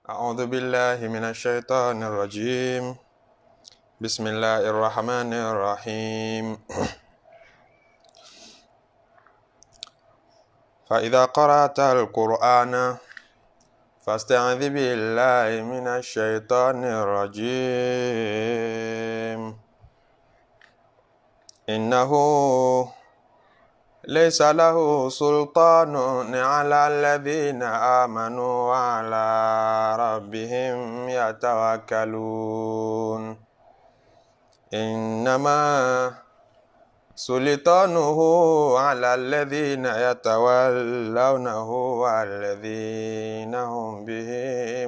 أعوذ بالله من الشيطان الرجيم. بسم الله الرحمن الرحيم. فإذا قرأت القرآن فاستعذ بالله من الشيطان الرجيم. إنه ليس له سلطان على الذين آمنوا وعلى ربهم يتوكلون. إنما سلطانه على الذين يتولونه والذين هم به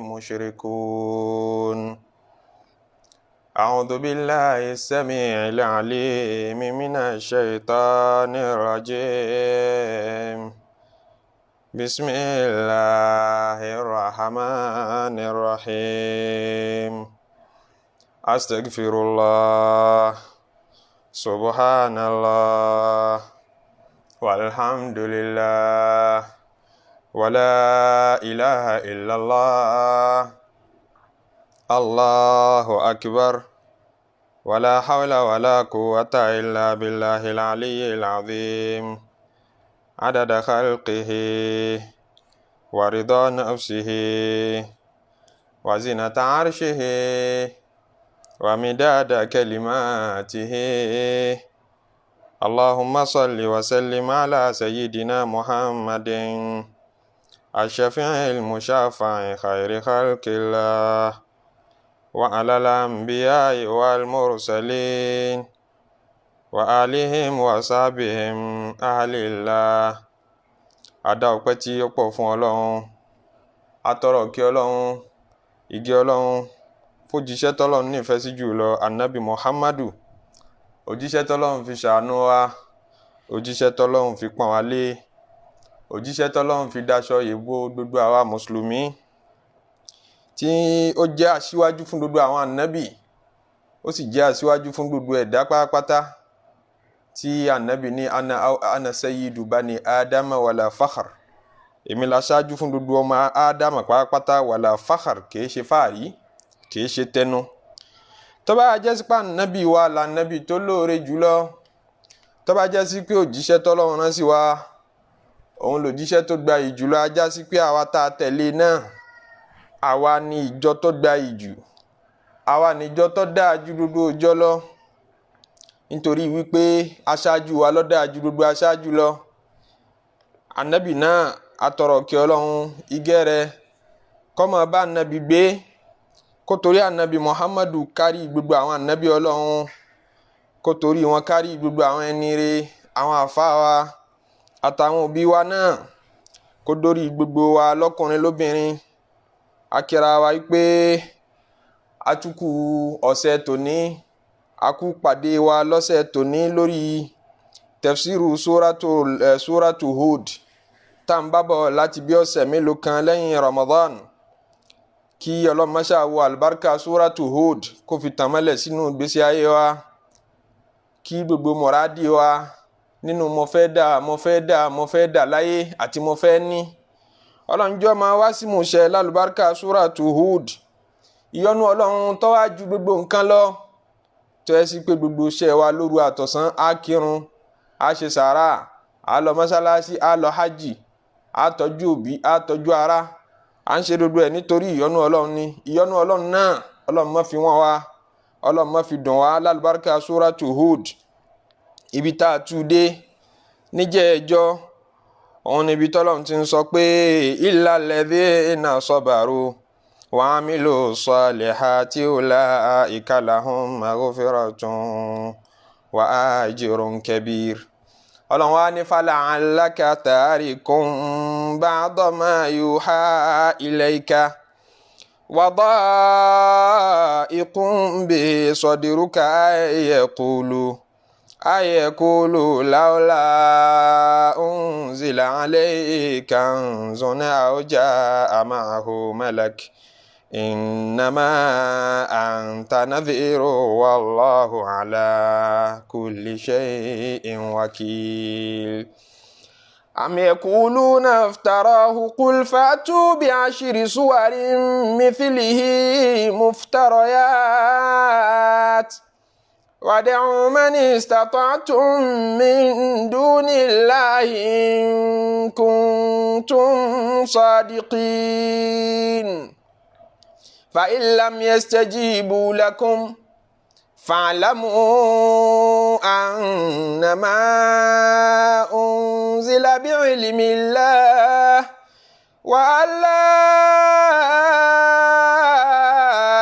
مشركون. أعوذ بالله السميع العليم من الشيطان الرجيم. بسم الله الرحمن الرحيم. أستغفر الله سبحان الله والحمد لله ولا إله إلا الله الله أكبر ولا حول ولا قوة إلا بالله العلي العظيم. عدد خلقه ورضا نفسه وزنة عرشه ومداد كلماته. اللهم صل وسلم على سيدنا محمد الشفيع المشفع خير خلق الله وعلى الأنبياء والمرسلين وآلهم وصحبهم أهل الله. Adá ọpẹ́ tí ó pọ̀ fún Ọlọ́run, atọrọ kí Ọlọ́run, ìgẹ́ Ọlọ́run fòjíṣẹ́ tọ́lọ́run nífẹ̀ẹ́ sí jùlọ Ànábì Muhammadu, òjíṣẹ́ tọ́lọ́run fi ṣàánú wa, òjíṣẹ́ tọ́lọ́run fi pọ́n wa lé, òjíṣẹ́ tọ́lọ́run fi daṣọ ìbò gbogbo àwa mùsùlùmí, tí ó jẹ́ aṣíwájú fún gbogbo àwọn ànábì, ó sì jẹ́ aṣíwájú fún gbogbo ẹ̀dá pátápátá, tí ànábì ní ana sayyidu bani ádámà wàlà fakhar, èmi la ṣáájú fún gbogbo ọmọ ádámà pátápátá wàlà fakhar, kìí ṣe fáàrí, kìí ṣe tẹnu. Tó bá jẹ́ sí pé ànábì wa lànábì tó lóore jùlọ, tó bá jẹ́ sí pé òjíṣẹ́ tọ́lọ́run rán sí wa òun lòjíṣẹ́ tó gbayì jùlọ, á já sí pé àwa tá a tẹ̀lé náà àwa ni ìjọ tó gbayì jù, àwa ni ìjọ tó dáa ju gbogbo ìjọ lọ, nítorí wípé aṣáájú wa ló dáa ju gbogbo aṣáájú lọ. Ànábì náà atọrọ kí Ọlọ́run ìgẹ́ rẹ̀ kó máa bá ànábì gbé, kó torí ànábì Muhammadu kárí gbogbo àwọn ànábì Ọlọ́run, kó torí wọn kárí gbogbo àwọn ẹni rere, àwọn àfáà wa àtàwọn òbí wa náà, kó dórí gbogbo wa lọ́kùnrin lóbìnrin. Akíra wa wípé atukù ọ̀sẹ̀ tòní, akú pàdé wa lọ́sẹ̀ tòní lórí tafsiru suratu Hud tá ń bábọ̀ láti bí ọ̀sẹ̀ mélòó kan lẹ́yìn Ramadan. Kí Ọlọ́run má ṣá wo àlùbáríkà suratu Hud kó fi tàn mọ́lẹ̀ sínú ìgbésí ayé wa, kí gbogbo mọ̀rádì wa nínú mo fẹ́ dà láyé àti mo fẹ́ ní, Ọlọ́njọ́ máa wá sí múṣẹ lálùbáríkà suratu Hud. Ìyọ́nú Ọlọ́run tó wá ju gbogbo nǹkan lọ, tó yẹ sí pé gbogbo iṣẹ́ wa lóru àtọ̀sán, á kírun, á ṣe sàárà, á lọ mọ́sálásí, á lọ hajj, á tọ́jú òbí, á tọ́jú ará, à ń ṣe gbogbo ẹ̀ nítorí ìyọ́nú Ọlọ́run ni. Ìyọ́nú Ọlọ́run náà Ọlọ́run má fi wọ́n wá, Ọlọ́run má fi dùn wá lálùbáríkà suratu Hud. Ibi tá a tú dé níjẹ́ ẹjọ́ òun níbi tọ́lọ́run ti ń sọ pé illal ladhina sabaru wa amilu salihati ulaika lahum maghfiratun wa ajrun kabir. Ọlọ́run wá ní fala'allaka tarikun ba'da ma yuha ilayka wa da'iqun bi sadruka ayaqulu lawla unzila alayhi kanzun aw jaa ma'ahu malak innama anta nadhiru wallahu ala kulli shay'in wakil. أم يقولون افتراه قل فأتوا بعشر سور مثله مفتريات وادعوا من استطعتم من دون الله إن كنتم صادقين فإن لم يستجيبوا لكم فاعلموا أنما أنزل بعلم الله وأن لا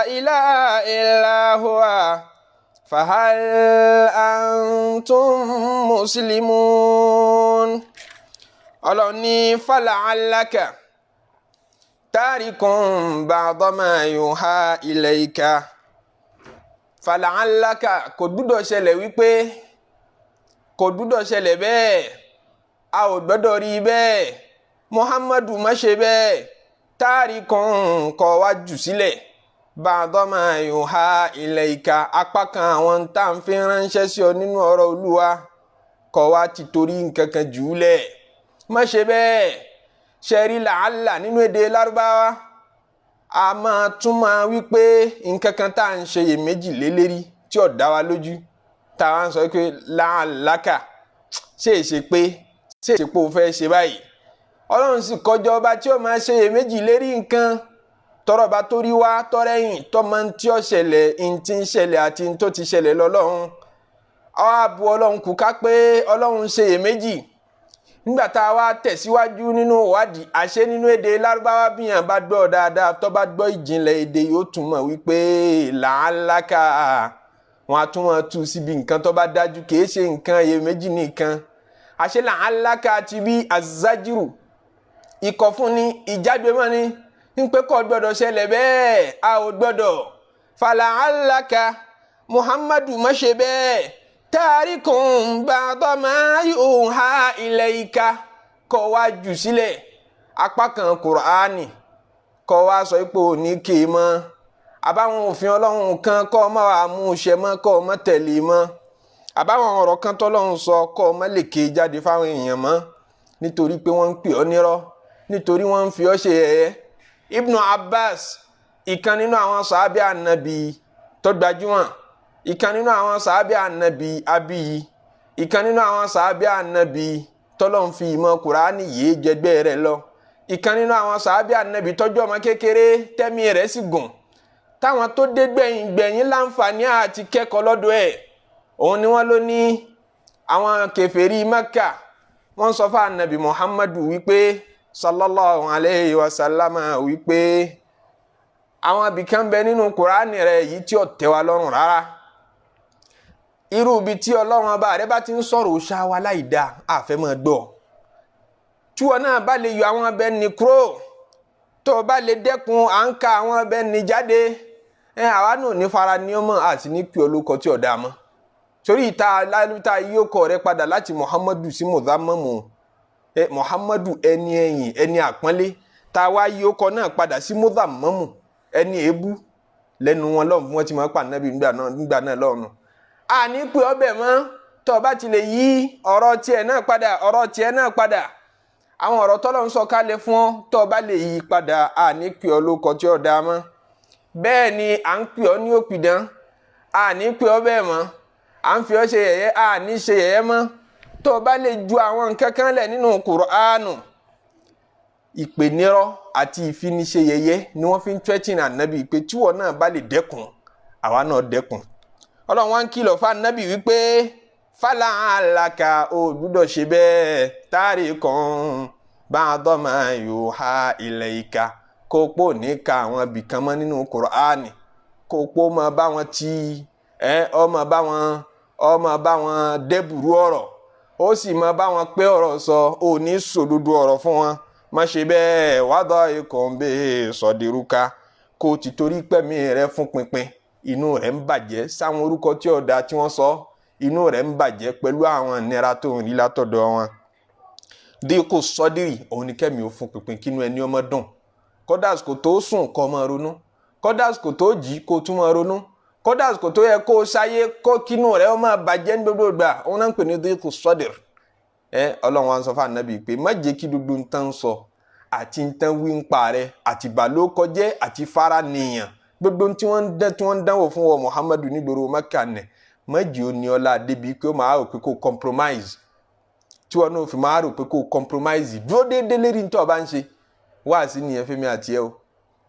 إله إلا هو فهل أنتم مسلمون ألوني فلعلك تارك بعض ما يوحى إليك fàlàńláka kò gbúdọ̀ ṣẹlẹ̀ wípé kò gbúdọ̀ ṣẹlẹ̀ bẹ́ẹ̀ a ò gbọ́dọ̀ rí bẹ́ẹ̀ Muhammadu má ṣe bẹ́ẹ̀ táàrí kan kọ́ wá jù sílẹ̀ ba'dama yuha ilayka apá kan àwọn tá à ń fi ránṣẹ́ sí ọ nínú ọ̀rọ̀ Olúwa kọ́ wá ti torí nǹkan kan jù ú lẹ̀ má ṣe bẹ́ẹ̀ ṣẹ́rí làálà nínú èdè Lárúbáwá a máa tún máa wípé nǹkan kan tá à ń ṣe iyèméjì lélẹ́rí tí ò dá wa lójú tá a wá ń sọ pé láàlákà ṣe pé o fẹ́ ṣe báyìí Ọlọ́run sì kọjọ ọba tí ó máa ṣe iyèméjì lérí nǹkan tọrọ bá tó rí wá tọrẹyìn tọmọ tí ó ṣẹlẹ̀ ntí ń ṣẹlẹ̀ àti tó ti ṣẹlẹ̀ lọ́lọ́run ààbò Ọlọ́run kù ká pé Ọlọ́run ṣe iyèméjì nígbà tá a wá tẹ̀síwájú nínú ìwádìí àṣẹ nínú èdè Lárúbáwá bíyàn bá gbọ́ dáadáa tó bá gbọ́ ìjìnlẹ̀ èdè yóò tún mọ̀ wípé làálàkà wọn a tún wọn tú síbi nǹkan tó bá dájú kìí ṣe nǹkan iyèméjì nìkan àṣẹ làálàkà ti bí azájírù ikọ̀ fún ni ìjágbe mọ́ ni ń pé kò gbọ́dọ̀ ṣẹlẹ̀ bẹ́ẹ̀ a ò gbọ́dọ̀ fàlàálàkà Muhammadu má ṣe bẹ́ẹ̀ tàríkùn ba'da ma yuha ilayka kọ́ wá jù sílẹ̀ apá kan Kùránì kọ́ wá sọ pé ò ní kè mọ́ àbáwọn òfin Ọlọ́run kan kọ́ má wàá mú ṣẹ mọ́ kọ́ má tẹ̀lé mọ́ àbáwọn ọ̀rọ̀ kan tọ́lọ́run sọ kọ́ má lè ké jáde fáwọn èèyàn mọ́ nítorí pé wọ́n ń pè ọ́ nírọ́ nítorí wọ́n ń fi ọ́ ṣe yẹ̀yẹ́ Ibn Abbas ìkan nínú àwọn sàábì ànábì tó gbajúmọ̀ ìkan nínú àwọn sàábì ànábì abiyi ìkan nínú àwọn sàábì ànábì tọ́lọ́run fi ìmọ̀ Kùránì yìí jẹgbẹ́ rẹ̀ lọ ìkan nínú àwọn sàábì ànábì tọ́jú ọmọ kékeré tẹ́mi rẹ̀ sì gùn táwọn tó dé gbẹ̀yìn láǹfààní àti kẹ́kọ̀ọ́ lọ́dọ̀ ẹ̀ òun ni wọ́n ló ní àwọn kèfèrí Mẹ́kà wọ́n sọ fún ànábì Muhammadu wípé sallallahu alayhi wa sallam wípé àwọn abìkan bẹ nínú Kùránì rẹ̀ yìí tí ò tẹ́ wa lọ́rùn rárá irú ibi tí Ọlọ́run ọba rẹ bá ti ń sọ̀rọ̀ òṣà wa láìda àfẹ́mọ́ gbọ́ tí wọn náà bá lè yọ àwọn ọbẹ̀ ní kúrò tó o bá lè dẹ́kun à ń ka àwọn ọbẹ̀ ní jáde àwa náà ní fara ní ọmọ àti ní pí olóko tí ọ̀dà mọ́ torí ìta yíyókọ̀ rẹ padà láti Muhammadu sí muzamamu Muhammadu ẹni ẹ̀yìn ẹni àpọ́nlé tá a wá yíyókọ̀ náà padà sí muzamamu ẹni èébú lẹ́nu wọn lọ́hùn wọ́n ti máa pa nábì nígbà náà lọ́hùn àní pé ọbẹ̀ mọ́ tó o bá ti lè yí ọ̀rọ̀ tiẹ̀ náà padà àwọn ọ̀rọ̀ tọ́lọ́run sọ kalẹ̀ fún ọ tó o bá lè yí padà àní pé ọ lóko tí ó dáa mọ́ bẹ́ẹ̀ ni à ń pè ọ ní òpìdán àní pé ọbẹ̀ mọ́ à ń fi ọ ṣe yẹ̀yẹ́ àní ṣe yẹ̀yẹ́ mọ́ tó o bá lè ju àwọn nǹkan kan lẹ̀ nínú Kùránù ìpènírọ́ àti ìfiniṣe yẹ̀yẹ́ ni wọ́n fi ń tẹ́tìn ànábì pé tí wọ́n náà bá lè dẹ́kun àwa náà dẹ́kun Ọlọ́run wá ń kìlọ̀ fún ànábì wípé fàlàńláka ò gbúdọ̀ ṣe bẹ́ẹ̀ tàríkùn ba'da ma yuha ilayka kó pò ní ka àwọn ibìkan mọ́ nínú Kùránì kó pò mọ́ bá wọn tí ọmọ bá wọn dẹ́bùrú ọ̀rọ̀ ó sì mọ́ bá wọn pé ọ̀rọ̀ sọ ò ní sòdodo ọ̀rọ̀ fún wọn má ṣe bẹ́ẹ̀ wádọ́ ikọ̀ ń bẹ́ẹ̀ sọ̀dẹ̀rúka kó ti torí pẹ̀mí rẹ fún pinpin inú rẹ̀ ń bàjẹ́ sáwọn orúkọ tí ọ̀dà tí wọ́n sọ inú rẹ̀ ń bàjẹ́ pẹ̀lú àwọn ìnira tó ń rí látọ̀dọ̀ wọn. díkù sọ́dírì òun ni kẹ́mi ò fún pinpin kínú ẹni ọmọ dùn kódàs kò tó sùn kó máa ronú kódàs kò tó jí kó tún máa ronú kódàs kò tó yẹ kó ṣayé kó kínú rẹ̀ ó máa bàjẹ́ ní gbogbo ìgbà òun náà ń pè ní díkù sọ́dírì Ọlọ́run wa ń sọ fún ànábì pé má jẹ́ kí gbogbo ń tán sọ àti ń tán wí ń pa rẹ àti ìbálòkọjẹ́ àti fara nìyàn gbogbo tí wọ́n ń dánwò fún wọn Muhammadu nígboro Mẹ́kà nẹ̀ má jẹ́ ó ní ọlá débi pé ó máa rò pé kó compromise tí wọn náà fi máa rò pé kó compromise dúró déédéé lérí ní tó bá ń ṣe wá sí nìyẹn fẹ́mi àti ẹ o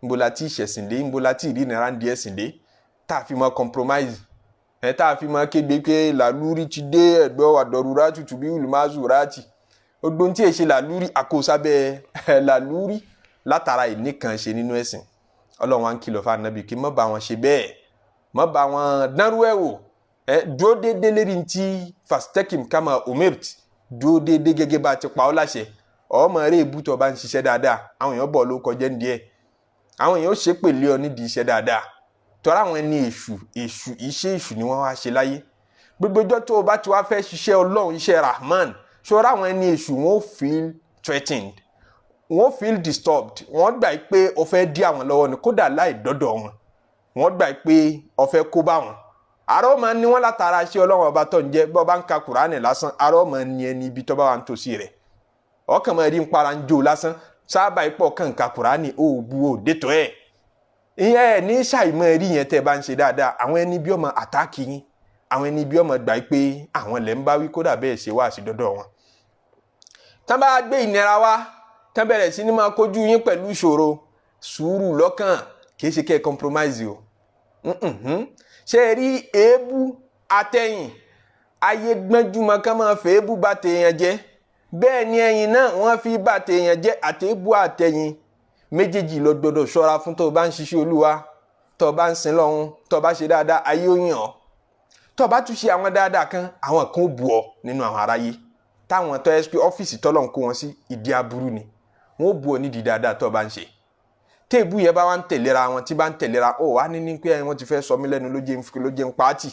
nbó la ti ṣẹ̀sìn dé nbó la ti rí ìnira ń di ẹ̀sìn dé tá a fi máa compromise tá a fi máa kéde pé làlúrí ti dé ẹ̀gbọ́ àdọ̀rúra tutù bí olùmọ̀ọ́sù ráàtì ogbon tí èṣe làlúrí àkósábẹ́ làlúrí látara ìníkan ṣe nínú ẹ̀sìn Ọlọ́run wa ń kìlọ̀ fún ànábì kí má bá wọn ṣe bẹ́ẹ̀ má bá wọn dánrú ẹ̀ wò dúró déédéé lérí ntí fastekim kama umirt dúró déédéé gẹ́gẹ́ bá ti pa ọ́ láṣẹ ọmọ rẹ̀ èbútọ̀ bá ń ṣiṣẹ́ dáadáa àwọn èèyàn bọ̀ ló kọjá ń díẹ̀ àwọn èèyàn ó ṣe pèlè ọ nídìí iṣẹ́ dáadáa tọ́ra àwọn ẹni iṣẹ́ èṣù ni wọ́n wá ṣe láyé gbogbo ọjọ́ tó o bá ti wá fẹ́ ṣiṣẹ́ Ọlọ́run iṣẹ́ Rahman ṣọ́ra àwọn ẹni èṣù wọ́n feel threatened wọ́n feel disturbed wọ́n gbà pé o fẹ́ dí àwọn lọ́wọ́ ni kódà láì dọ́dọ̀ wọ́n gbà pé o fẹ́ kó bá wọn àrọ́ máa ní wọ́n látara ṣe Ọlọ́run ọba tó ń jẹ́ bọ́ bá ń ka Kùránì lásán àrọ́ máa ní ẹni ibi tó bá wà ń tòsí rẹ̀ ọkàn máa rí ń para ń jó lásán sábà ipò kàn ka Kùránì ó bu ó dètò ẹ̀ ìyẹn ní ṣàìmọ̀ rí yẹn tẹ́ bá ń ṣe dáadáa àwọn ẹni bí ọmọ àtàkì yín àwọn ẹni bí ọmọ gbà pé àwọn lẹ́ ń bá wí kódà bẹ́ẹ̀ ṣe wá sí dọ́dọ̀ wọn. tán bá gbé ìnira wá tán bẹ̀rẹ̀ sí ní máa kojú yín pẹ̀lú ìṣòro sùúrù lọ́kàn kìí ṣe kẹ́ ẹ compromise o. ṣé rí èébú àtẹ̀yìn ayé gbẹ́júmọ́ ká máa fẹ́ èébú bá tèèyàn jẹ́ bẹ́ẹ̀ ni ẹ̀yìn náà wọ́n fi bá tèèyàn jẹ́ àtẹ̀ébú àtẹ̀yìn méjèèjì lọ gbọdọ̀ ṣọ́ra fún tó o bá ń ṣiṣẹ́ Olúwa tó o bá ń sin lọ́hún tó o bá ṣe dáadáa ayé ó yàn ọ́ tó o bá tún ṣe àwọn dáadáa kan àwọn kan ó bù ọ́ nínú àwọn aráyé táwọn tó ẹ́ pé ọ́fíìsì tọ́lọ̀ ń kó wọn sí ìdí aburú ni wọ́n ó bù ọ́ nídìí dáadáa tó o bá ń ṣe téèbù yẹn bá wá ń tẹ̀léra wọn tí bá ń tẹ̀léra ó wá ní pé wọ́n ti fẹ́ sọ mí lẹ́nu ló jẹ́ ń pàtì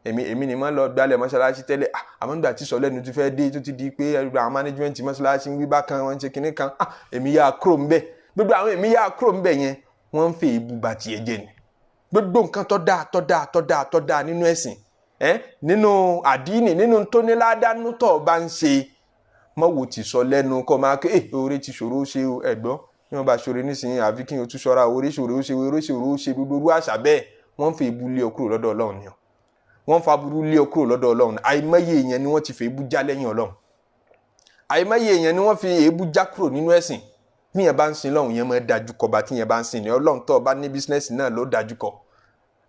èmi ni mo lọ gbálẹ̀ mọ́ṣáláṣí tẹ́lẹ̀ àmọ́ nígbà tí sọ lẹ́nu ti fẹ́ dé tó ti di pé àwọn management mọ́ṣáláṣí ń wí bákan wọ́n ń ṣe kinní kan èmi yà kúrò ń bẹ̀ gbogbo àwọn èmi yà kúrò ń bẹ̀ yẹn wọ́n ń fẹ́ ìbú bá tiẹ̀ jẹ́ ni gbogbo nǹkan tó dáa nínú ẹ̀sìn nínú àdínì nínú tó ní ládánú tó bá ń ṣe mọ́wò ti sọ lẹ́nu kọ́ máa ké oore ti ṣòro ṣe ẹ̀gbọ́n ní wọ́n bá ṣòro nísìnyí àfi kí n tún ṣọ́ra oore ṣòro ṣe gbogbo àṣà bẹ́ẹ̀ wọ́n ń fẹ́ ìbú lé ọ kúrò lọ́dọ̀ Ọlọ́run ni wọ́n fa burú lé ọ kúrò lọ́dọ̀ Ọlọ́run àìmọye èèyàn ni wọ́n ti fẹ́ èébú já lẹ́yìn Ọlọ́run àìmọye èèyàn ni wọ́n fi èébú já kúrò nínú ẹ̀sìn bí yẹn bá ń sin lọ́hùn yẹn máa dájú kọ bá tí yẹn bá ń sin ní Ọlọ́run tó bá ní bísínẹ́sì náà ló dájú kọ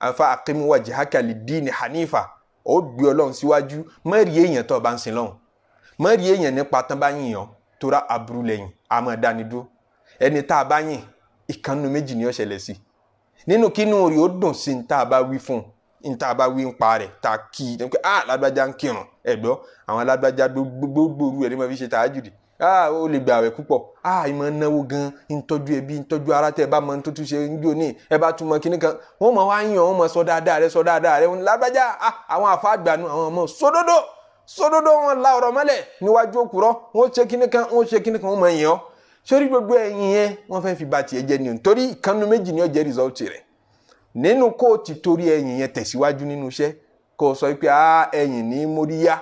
àfa aqim wajhaka lid-dini hanifa ó gbé Ọlọ́run síwájú má rí èèyàn tó bá ń sin lọ́hùn má rí èèyàn nípa tán bá yìn yàn tóra aburú lẹ́yìn a máa dáni dúró ẹni tá a bá yìn ìkànnù méjì ni ó ṣẹlẹ̀ sí nínú kínú rí ó dùn sí ní tá a bá wí fún ní tá a bá wí ń pa rẹ̀ tá a kí i pé lágbájá ń kírun ẹ̀gbọ́ àwọn lágbájá gbogbo orú ẹ̀ ní ma fi ṣe tàájùdì ó lè gbà wẹ̀ púpọ̀ ìmọ̀ náwó gan ń tọ́jú ẹbí ń tọ́jú ara tẹ́ ẹ bá mọ tó tún ṣe ń jó ní ẹ bá tún mọ kíní kan wọ́n mọ̀ wá yàn wọ́n mọ̀ sọ dáadáa rẹ lágbájá àwọn àfáàgbànú àwọn ọmọ sódódó wọn la ọ̀rọ̀ mọ́lẹ̀ níwájú òkúrọ́ wọ́n ṣe kíní kan wọ́n mọ̀ yàn ọ́ sórí gbogbo ẹ̀yìn yẹn wọ́n fẹ́ fi ba tiẹ̀ jẹ́ ni nítorí ìkànnù méjì ni ó jẹ́ rìsọ́ọ̀tì rẹ̀ nínú kó o ti torí ẹ̀yìn yẹn tẹ̀síwájú nínú iṣẹ́ kó o sọ pé ẹ̀yìn ní móríyá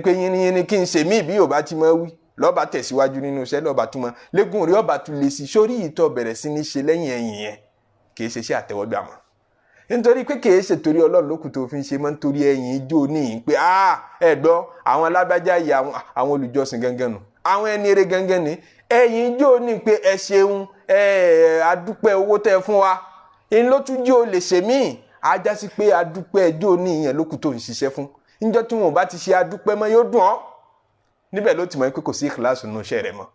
pé yín ni kí n ṣe mí bí yóò bá ti máa wí lọ́ba tẹ̀síwájú nínú iṣẹ́ lọ́ba tún mọ́ lẹ́gùn rí ọba tún lè sí sórí ìtọ́ bẹ̀rẹ̀ sí ní ṣe lẹ́yìn ẹ̀yìn yẹn kì í ṣe iṣẹ́ àtẹ́wọ́gbà mọ́ nítorí pé kì í ṣe torí Ọlọ́run lókùn tó fi ń ṣe mọ́ nítorí ẹ̀yìn ijó ní pé ẹ̀gbọ́n àwọn alágbájá yìí àwọn olùjọsìn gangan nù àwọn ẹni eré gangan ní ẹ̀yìn ijó ní pé ẹ ṣeun adúpẹ́ owó tẹ́ fún wa in ló tún jí o lè ṣe míì ajá sí pé adúpẹ́ ẹjọ́ ní ìyẹn lókùn tó ń ṣiṣẹ́ fún níjọ́ tí wọn ò bá ti ṣe adúpẹ́ mọ́ yóò dùn ọ́ níbẹ̀ ló ti mọ̀ pé kò sí ìkìláàsì nínú iṣẹ́ rẹ̀ mọ́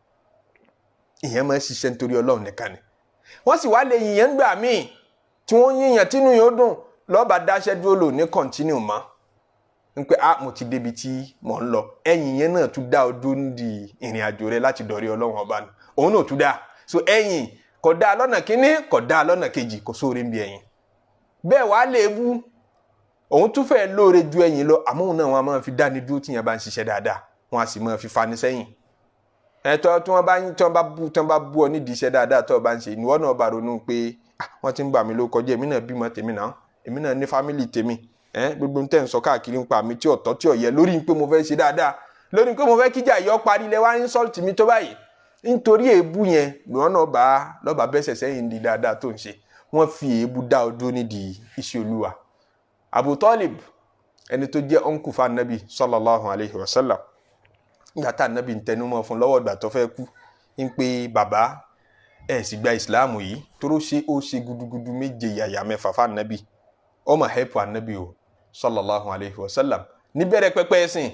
ìyẹn máa ń ṣiṣẹ́ nítorí Ọlọ́run nìkan ni wọ́n sì wá lè yìnyẹn gbà míì tí wọ́n yìnyẹn tínú yóò dùn lọ́ba dáṣẹ́ dúró lò ní kọ́ntínú mọ́ ń pé mo ti débi tí mò ń lọ ẹ̀yìn yẹn náà tún dá ọdún nídìí ìrìn àjò rẹ láti dọ̀rí Ọlọ́run ọba nù òun náà tún dá so ẹ̀yìn kò dáa lọ́nà kínní kò dáa lọ́nà kejì kò sóore ń bí ẹ̀yìn bẹ́ẹ̀ wàá lè bú òun tún fẹ́ lóore ju ẹ̀yìn lọ àmọ́ òun náà wọn a máa fi dáni dúró tíyẹn bá ń ṣiṣẹ́ dáadáa wọn a sì máa fi fani sẹ́yìn ẹ̀tọ́ tí wọ́n bá bú ọ nídìí iṣẹ́ dáadáa tó o bá ń ṣe ìwọ náà bá ronú pé wọ́n ti ń bà mí ló kọjá èmi náà bímọ tèmi náà èmi náà ní fámìlì tèmi gbogbo tẹ̀ ń sọ káàkiri ń pa mi tí ọ̀tọ̀ tí ọ̀yẹ lórí pé mo fẹ́ ṣe dáadáa lórí pé mo fẹ́ kíjà yọ parí lẹ wá insult mi tó báyìí nítorí èébú yẹn lọ́wọ́n náà lọ́ba bẹ́sẹ̀ sẹ́yìn di dáadáa tó ń ṣe wọ́n fi èébú dá ọ dúró nídìí iṣẹ́ olúwa. Abu Talib ẹni tó jẹ́ ọ̀nkù fún anabi sallallahu alayhi wa sallam nígbà tá anabi ń tẹnumọ́ fún lọ́wọ́ ìgbà tó fẹ́ kú ń pe bàbá ẹ̀ sì gba ìsìláàmù yìí tó ó ṣe gudugudu méje yàyà mẹ́fà fún anabi ọmọ hẹ́pù anabi o sallallahu alayhi wa sallam níbẹ̀rẹ̀ pẹ́pẹ́ ẹ̀sìn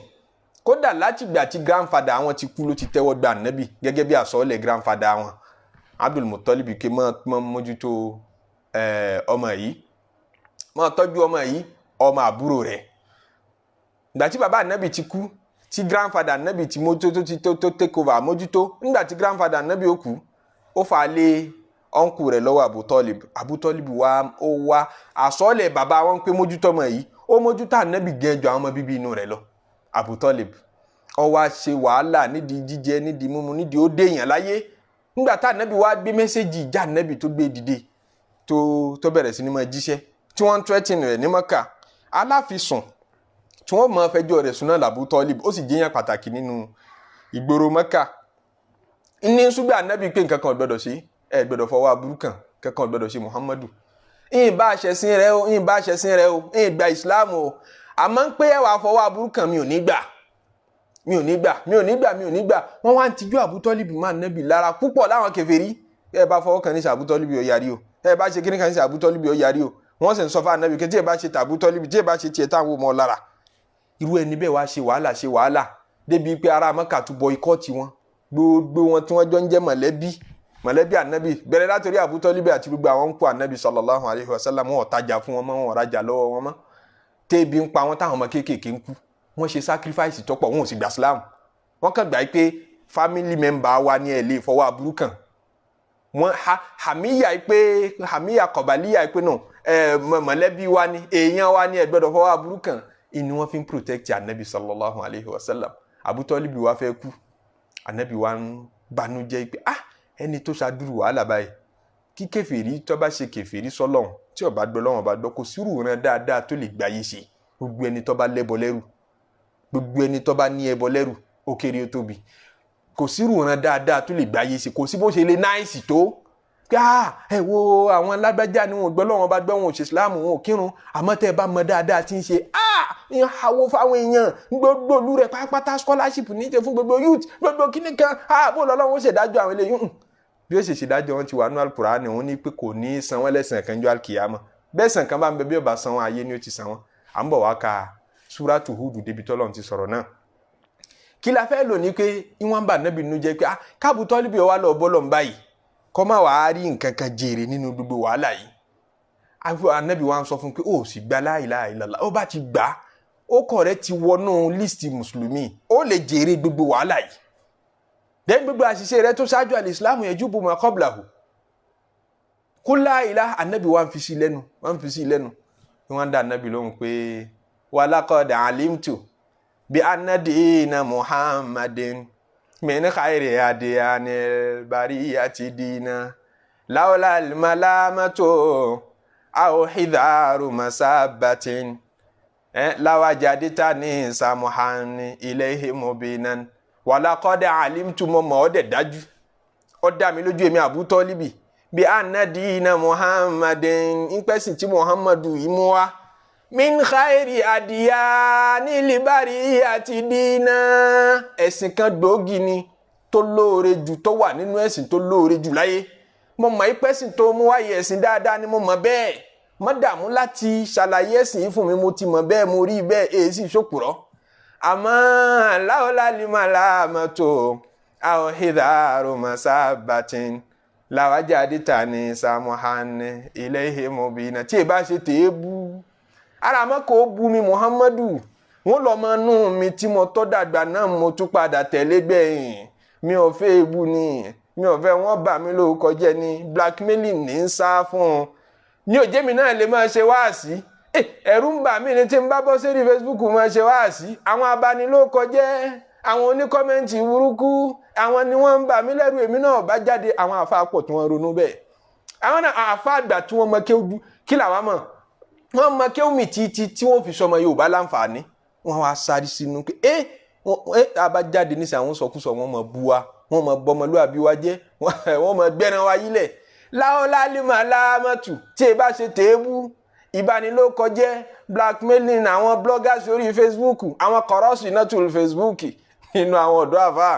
kódà láti gbà tí grandfather àwọn ti kú ló ti tẹ́wọ́ gba anabi gẹ́gẹ́ bí àsọ̀ọ́lẹ̀ grandfather wọn Abdul Muttalib ké mọ́ mójútó ọmọ yìí mọ́ tọ́jú ọmọ yìí ọmọ àbúrò rẹ̀ nígbà tí bàbá anabi ti kú tí grandfather anabi ti mójútó tó take over mójútó nígbà tí grandfather anabi ó kú ó fà lé ọ̀nkù rẹ̀ lọ́wọ́ Abu Talib wá àsọ̀ọ́lẹ̀ bàbá wọn pé mójútó ọmọ yìí ó mójútó anabi gẹ́jọ àwọn ọmọ bíbí inú rẹ̀ lọ. Abu Talib ó wá ṣe wàhálà nídìí jíjẹ nídìí mímu nídìí ó dé èèyàn láyé nígbà tá anabi wá gbé mẹ́sẹ́jì ìjà anabi tó gbé dìde tó bẹ̀rẹ̀ sí ní máa jíṣẹ́ tí wọ́n ń threaten rẹ̀ ní Mẹ́kà aláfisùn tí wọ́n máa fẹjọ́ rẹ̀ sùn náà Abu Talib ó sì jẹ́yàn pàtàkì nínú ìgboro Mẹ́kà ní ṣùgbọ́n anabi pé nǹkan kan ò gbọ́dọ̀ ṣe ẹ gbọ́dọ̀ fọwọ́ aburú kan kankan ò gbọ́dọ̀ ṣe Muhammadu ìyìn bá aṣẹ̀sìn rẹ o ìyìn gba Islam o àmọ́ ń pé ẹwà fọwọ́ aburú kan mi ò ní gbà wọ́n wá ń tijú Abu Talib máa nẹ́bì lára púpọ̀ láwọn kèfèrí ẹ bá fọwọ́ kan ní Abu Talib ó yarí o ẹ bá ṣe kíní kan ní Abu Talib ó yarí o wọ́n sì ń sọ fún Ànábì kí tí ẹ bá ṣe Abu Talib tí ẹ bá ṣe tiẹ̀ táwọn ọmọ lára irú ẹni bẹ́ẹ̀ wá ṣe wàhálà débi pé ará Mẹ́kà tún boycott wọn gbogbo wọn tí wọ́n jọ ń jẹ́ mọ̀lẹ́bí Ànábì bẹ̀rẹ̀ látòrí Abu Talib àti gbogbo àwọn ń kó Ànábì sallallahu alayhi wa sallam wọn ò tajà fún wọn mọ́ wọn ò rajà lọ́wọ́ wọn mọ́ téèbí ń pa wọn táwọn ọmọ kéékèèké ń kú wọ́n ṣe sacrifice tọ́pọ̀ wọn ò sì gbà Islam wọ́n kàn gbà pé family member wa ní ẹ̀ lè fọwọ́ aburú kan wọ́n hàmíyà kọ̀bálíyà pé náà mọ̀lẹ́bí wa ní èèyàn wa ní ẹ̀ gbọ́dọ̀ fọwọ́ aburú kan inú wọn fi ń protect Ànábì sallallahu alayhi wa sallam Abu Talib wa fẹ́ kú Ànábì wa ń banújẹ́ pé ẹni tó ṣàdúrù wàhálà báyìí kí kèfèrí tó bá ṣe kèfèrí sọ́lọ́hun tí ó bá gbọ́ lọ́wọ́n bá gbọ́ kò sírù ràn dáadáa tó lè gbáyé ṣe gbogbo ẹni tó bá lẹ́bọ lẹ́rù gbogbo ẹni tó bá ní ẹbọ lẹ́rù ó kéré ó tóbi kò sírù ràn dáadáa tó lè gbáyé ṣe kò sí bó ṣe lè náìsì tó pé ẹ wo àwọn alágbájá ni wọn gbọ́ lọ́wọ́n bá gbọ́ wọn ò ṣe Islam wọn ò kírun àmọ́ tẹ́ ẹ bá mọ dáadáa tí ń ṣe ìhàwó fáwọn èèyàn gbogbo olú rẹ̀ pátápátá scholarship níjẹ fún gbogbo youth gbogbo kíní kan bó lọ́lọ́wọ́ ṣèdájọ́ àwọn eléyìí bí ó ṣe ṣèdájọ́ wọn ti wà ní Al-Qur'ani òun ní pé kò ní san wọ́n lẹ́san kan jọ Al-Qiyamah bẹ́ẹ̀ sàn kan bá ń bẹ bí ó bá san wọn ayé ni ó ti san wọn à ń bọ̀ wá ka Suratu Hud débi tọ́lọ́run ti sọ̀rọ̀ náà kí la fẹ́ lò ní pé ìwọ̀n bá Nábì nínú jẹ́ pé Abu Talib wà lọ bọ́lọ̀ ń báyìí kọ́ máa wàá rí nǹkan kan jèrè nínú gbogbo wàhálà yìí Ànábì wa ń sọ fún pé ó sì gba la ilaha illallah ó bá ti gbà ó kọ̀ rẹ̀ ti wọnú líìsì mùsùlùmí ó lè jèrè gbogbo wàhálà yìí dẹ́n gbogbo àṣìṣe rẹ̀ tó ṣáájú al-Islamu yajubu ma qablahu kul la ilaha Ànábì wa ń fi sí lẹ́nu wọ́n dá Ànábì lóhùn pé wa laqad alimtu bi anna dina Muhammadin min khayri adyanil bariyati dina lawla al-malamatu aw hidharu masabbatin lawajaditani samuhan ilayhi mubinan wa laqad alimtu mọ̀ ọ́ dẹ̀ dájú ó dá mi lójú èmi Abu Talibi bí anna dina Muhammadin ń pẹ́sìn tí Muhammadu yìí mú wá min khayri adyanil bariyati dina ẹ̀sìn kan gbòógì ni tó lóore jù tó wà nínú ẹ̀sìn tó lóore jù láyé mo mọ̀ ìpẹ́sìn tó mú wáyé ẹ̀sìn dáadáa ni mo mọ̀ bẹ́ẹ̀ má dààmú láti ṣàlàyé ẹ̀sìn yìí fún mi mo ti mọ̀ bẹ́ẹ̀ mo rí bẹ́ẹ̀ èsì ṣòkùrọ̀ àmọ́ láwọlá limala mọ́tò àwọn hidharu masabatin lawajaditani samuhan ilayhi mubina tí ì bá ṣe tèé bú ara mọ́ kò bú mi Muhammadu wọ́n lọ mọ́ nú mi tí mo tọ́ dàgbà náà mo tún padà tẹ̀lé gbẹ̀yìn mi ò fẹ́ ebú ni mi ò fẹ́ wọ́n bà mí lórúkọ jẹ́ ni blackmailing ní ń sá fún un ní òjé mi náà lè máa ṣe wáàsí ẹ̀rù ń bà mí ní tí ń bá bọ́ sórí Facebook máa ṣe wáàsí àwọn abanilórúkọ jẹ́ àwọn oníkọ́mẹ́ǹtì burúkú àwọn ni wọ́n ń bà mí lẹ́rù èmi náà bá jáde àwọn àfáà pọ̀ tí wọ́n ronú bẹ́ẹ̀ àwọn àfáà àgbà tí wọ́n mọ kéwú kí làwọn mọ̀ wọ́n mọ kéwú mi títí tí wọ́n fi sọmọ Yorùbá láǹfààní wọ́n wá sáré sínú pé abájáde nísìnyí àwọn sọkúsọ wọn mọ̀ bú wa wọn mọ̀ bọmọlúwàbí wa jẹ́ wọn mọ̀ gbẹ́ran wa yílẹ̀ láọ́lálímọ̀ láàmọ̀tù tí ẹ bá ṣe tèébú ìbanilókọjẹ́ blackmailing àwọn bloggers orí Facebook àwọn kọ̀rọ́ọ̀sì náà tún Facebook nínú àwọn ọ̀dọ́ àfà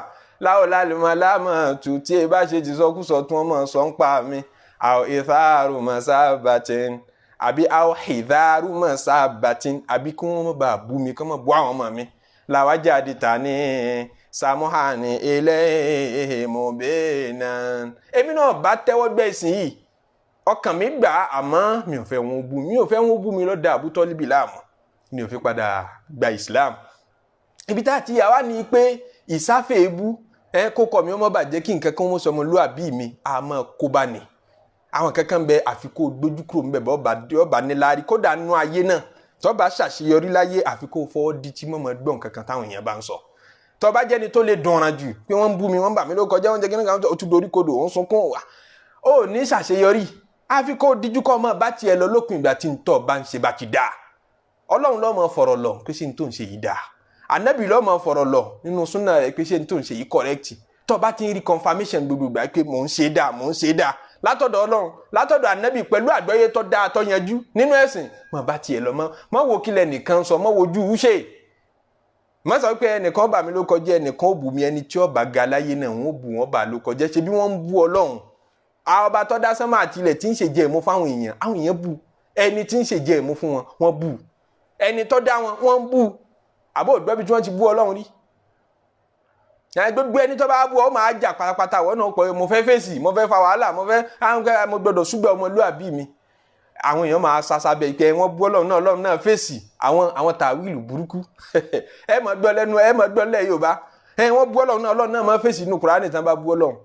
láọ́lálímọ̀ láàmọ̀tù tí ẹ bá ṣe ti sọkúsọ tí wọ́n mọ̀ sọ ń pa mi àwọn ìthaàrù mọ̀ sábàtìn àbí àwọn ìthaàrù mọ̀ sábàtìn àbí kí wọ́n mọ̀ bá bú mi kí wọ́n mọ̀ bú àwọn ọmọ mi làwájáde ta ní samuhani ilé mọ̀bẹ́ẹ̀nà èmi náà bá tẹ́wọ́ gbẹ́ ìsìn yìí ọkàn mi gbà àmọ́ mi ò fẹ́ wọn bú mi lọ́dà Abu Tọ́líbì láàmú ni ò fi padà gba Islam ibi tá àti yàwá ni pé ìsáfẹ́ ebú kókọ̀ mi ọmọ bàjẹ́ kí nǹkan kan wọ́n sọmọ lúàbí mi àmọ́ kó bá ní àwọn kankan bẹ àfikún gbójú kúrò ń bẹ̀ bọ́ ọba níláárí kódà nú ayé náà tó bá ṣàṣeyọrí láyé àfikún fọwọ́ di tí mọ̀mọ́ gbọ́n kankan táwọn èèyàn bá ń sọ tó bá jẹ́ni tó lè dùnràn jù pé wọ́n ń bú mi wọ́n bà mí ló kọjá wọ́n jẹ́ kí nǹkan ó tún dorí kodò ó ń sunkún wà ó ní ṣàṣeyọrí àfikún díjú kọ́ ọmọ bá tiẹ̀ lọ lópin ìgbà tí ń tọ́ bá ń ṣe bá ti dáa Ọlọ́run ló máa fọ̀rọ̀ lọ pé ṣé n tó ń ṣe yìí dáa Ànábì ló máa fọ̀rọ̀ lọ nínú súnà rẹ̀ pé ṣé n tó ń ṣe yìí correct tó bá ti ń rí confirmation gbogbo ìgbà pé mò ń ṣe dáa látọ̀dọ̀ Ọlọ́run látọ̀dọ̀ Ànábì pẹ̀lú àgbọ́yé tó dáa tó yanjú nínú ẹ̀sìn mọ̀ bá tiẹ̀ lọ mọ́ wo kílẹ̀ nìkan sọ mọ́ wojú wúṣe mọ́ sọ pé ẹnìkan bà mí ló kọjá ẹnìkan ó bù mí ẹni tí ó bá ga láyé náà wọ́n bù wọ́n bà ló kọjá ṣe bí wọ́n ń bú Ọlọ́run àwọn ọba tó dá sánmà àti ilẹ̀ tí ń ṣe jẹ́ ìmú fáwọn èèyàn bù ẹni tí ń ṣe jẹ́ ìmú fún wọn wọ́n bù ẹni tó dá wọn wọ́n bù àbó ògbẹ́bí tí wọ́n ti bú Ọlọ́run rí gbogbo ẹni tó bá bú ọ máa jà pátápátá wọn náà pọ̀ mo fẹ́ fèsì mo fẹ́ fa wàhálà mo gbọ́dọ̀ ṣùgbọ́n ọmọlúwàbí mi àwọn èèyàn máa sásábẹ́ ìpẹ́ wọ́n bú Ọlọ́run náà fèsì àwọn tàwíìlù burúkú ẹ mọ̀ gbọ́ lẹ́nu ẹ mọ̀ gbọ́ lẹ́ Yorùbá wọ́n bú Ọlọ́run náà máa fèsì inú Kùránì tán bá bú Ọlọ́run